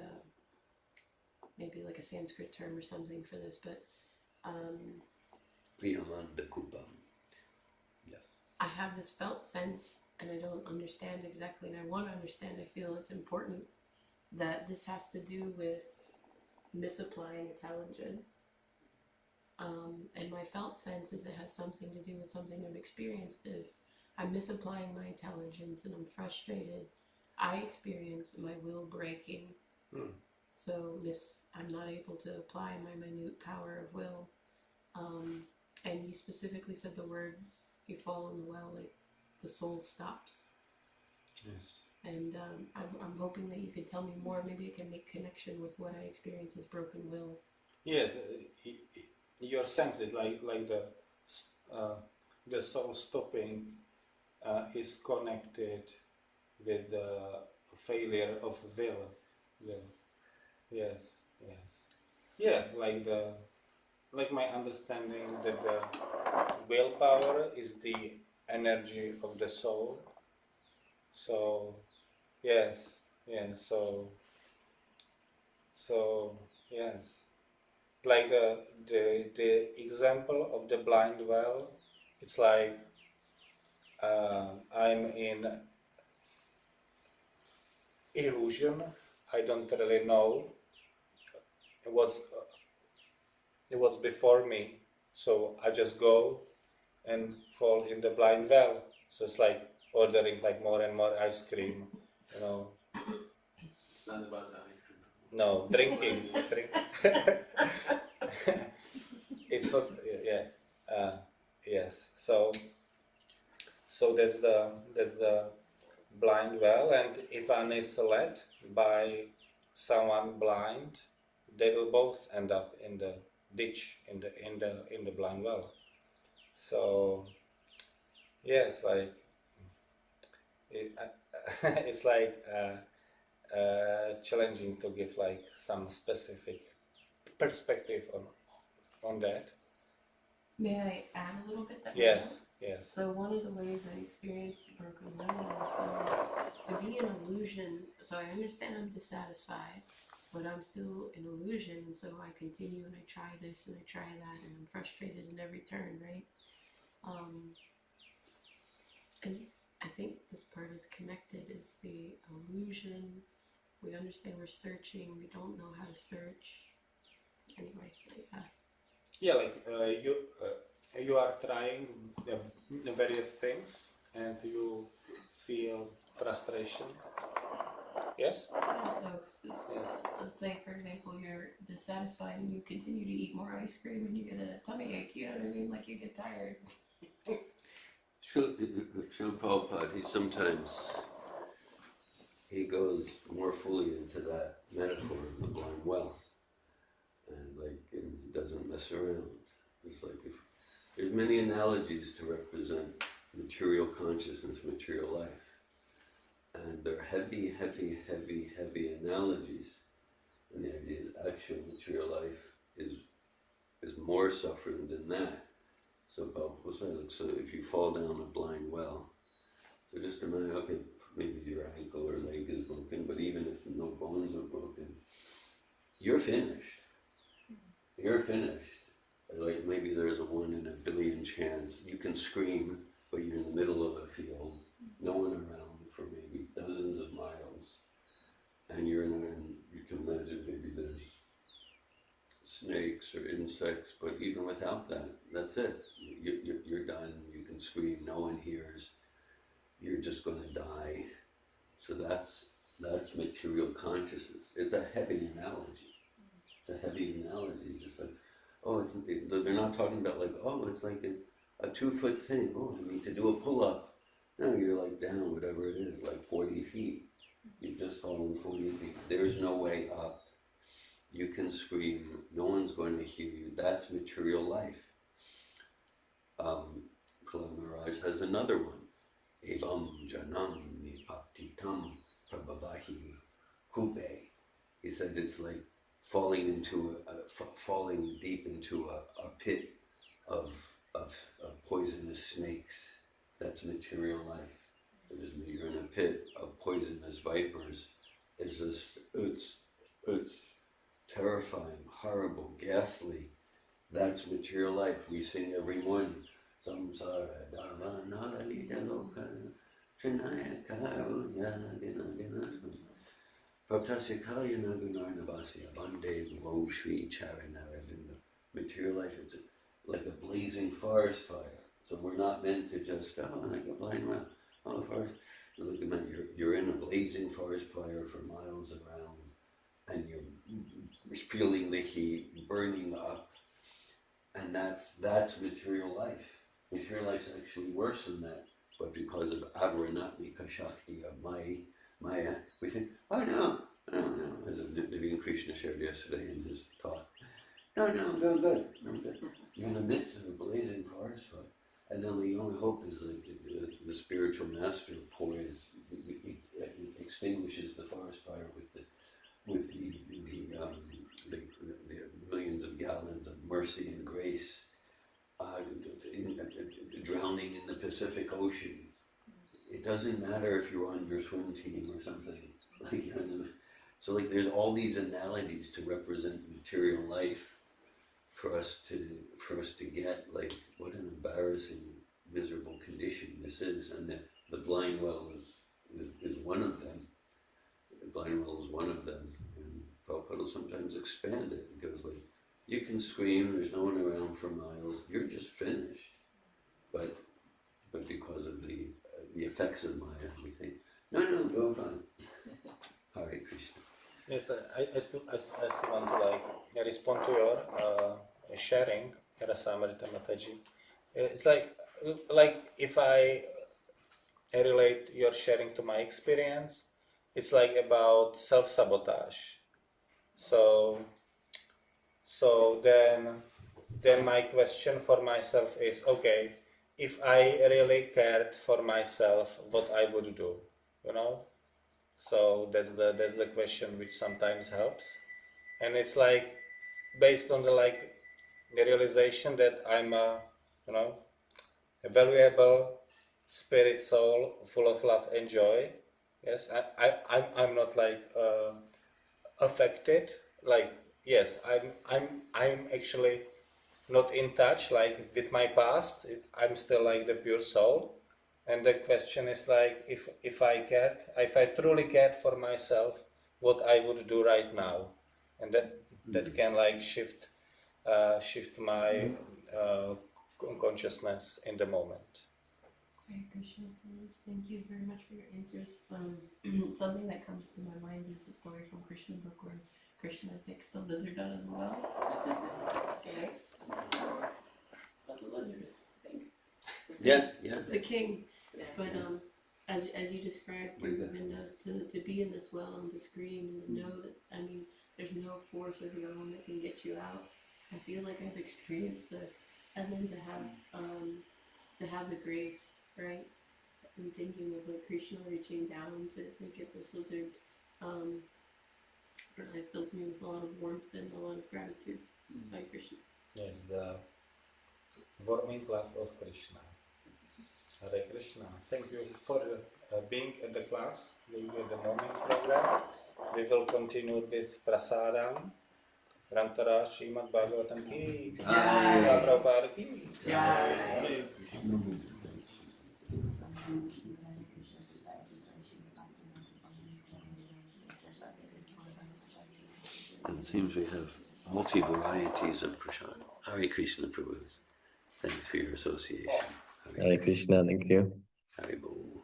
like a Sanskrit term or something for this, but Priyamanda Kupam. Yes. I have this felt sense, and I don't understand exactly, and I want to understand. I feel it's important that this has to do with misapplying intelligence. And my felt sense is it has something to do with something I've experienced. If I'm misapplying my intelligence and I'm frustrated, I experience my will breaking. So I'm not able to apply my minute power of will. And you specifically said the words, you fall in the well, like the soul stops. Yes. And I'm hoping that you can tell me more. Maybe I can make connection with what I experience as broken will. Yes, your sense is like the soul stopping is connected with the failure of will. Yes. Yeah, like my understanding that the willpower is the energy of the soul. So yes, so yes. Like the example of the blind well, it's like I'm in illusion. I don't really know what's before me, so I just go and fall in the blind well. So it's like ordering like more and more ice cream, It's not about the ice cream. No, drinking. It's not. Yes. So that's the blind well, and if one is led by someone blind, they will both end up in the ditch, in the blind well. So yes, like it's like challenging to give like some specific perspective on that. May I add a little bit that? Yes, yes. So one of the ways I experienced broken leg is to be an illusion. So I understand I'm dissatisfied, but I'm still an illusion, and so I continue and I try this and I try that, and I'm frustrated in every turn, right? And I think this part is connected, is the illusion. We understand we're searching, we don't know how to search. Anyway, yeah. Yeah, like you are trying various things and you feel frustration. Yes? Yeah, so let's say, for example, you're dissatisfied and you continue to eat more ice cream and you get a tummy ache, you know what I mean? Like you get tired. Srila Prabhupada, he goes more fully into that metaphor of the blind well, and he doesn't mess around. It's like there's many analogies to represent material consciousness, material life, and they're heavy, heavy, heavy, heavy analogies. And the idea is actual material life is more suffering than that. So if you fall down a blind well, so just imagine, okay, maybe your ankle or leg is broken, but even if no bones are broken, you're finished. You're finished. Like maybe there's a 1 in a billion chance you can scream, but you're in the middle of a field, no one around for maybe dozens of miles, and you can imagine maybe there's snakes or insects, but even without that, that's it. You're done. You can scream. No one hears. You're just going to die. So that's material consciousness. It's a heavy analogy. It's a heavy analogy. Just like, they're not talking about like, it's like a 2-foot thing. Oh, I need to do a pull-up. No, you're like down, whatever it is, like 40 feet. You've just fallen 40 feet. There's no way up. You can scream, no one's going to hear you. That's material life. Prahlad Maharaj has another one. Evam janam nipatitam prabhavahi kube. He said it's like falling deep into a pit of poisonous snakes. That's material life. You're in a pit of poisonous vipers. It's terrifying, horrible, ghastly. That's material life. We sing every morning. Samsara dharma nalalita loka trinaya karunya ginasmi pratasya kalyana gunarnavasya bande wo shri charanaravinda. Material life, it's like a blazing forest fire. So we're not meant to just, like a blind well. Forest. You're in a blazing forest fire for miles around, and you're feeling the heat burning up, and that's material life. Material life's actually worse than that, but because of avaranatmika shakti of Maya, we think, no, as Naveen Krishna shared yesterday in his talk. No, I'm doing good. You're in the midst of a blazing forest fire. And then the only hope is that the spiritual master extinguishes the forest fire with the millions of gallons of mercy and grace, drowning in the Pacific Ocean. It doesn't matter if you're on your swim team or something. So there's all these analogies to represent material life. For us to get what an embarrassing, miserable condition this is, and the blind well is one of them. The blind well is one of them, and Prabhupada will sometimes expand it. It goes you can scream, there's no one around for miles, you're just finished. But because of the effects of Maya, we think, no, go fine. Hare Krishna. Yes, I still want to respond to your sharing, Rasamrita Mataji. It's like if I relate your sharing to my experience, it's like about self-sabotage. So then my question for myself is, okay, if I really cared for myself, what I would do, So that's the question which sometimes helps, and it's based on the the realization that I'm a valuable spirit soul full of love and joy. Yes, I'm not like affected. Like, yes, I'm actually not in touch like with my past. I'm still like the pure soul. And the question is like, if I truly cared for myself, what I would do right now, and that can like shift my consciousness in the moment. Hare Krishna, please. Thank you very much for your answers. Something that comes to my mind is a story from Krishna book where Krishna takes the lizard out of the well. Yes. Was a lizard, I think. Yeah. It's a king. Yeah. But as you described, Way back. Govinda, to be in this well and to scream and to know that, I mean, there's no force of your own that can get you out. I feel like I've experienced this, and then to have the grace, right? And thinking of like Krishna reaching down to get this lizard, it fills me with a lot of warmth and a lot of gratitude. By Krishna. Yes, the warming love of Krishna. Hare Krishna. Thank you for being at the class, being at the morning program. We will continue with Prasadam. Rantara Srimad Bhagavatam ki Jai. Prabhupada ki Jai. And it seems we have multi-varieties of prasad. Hare Krishna Prabhus. Thanks for your association. Hare Krishna, thank you. Hare Bol.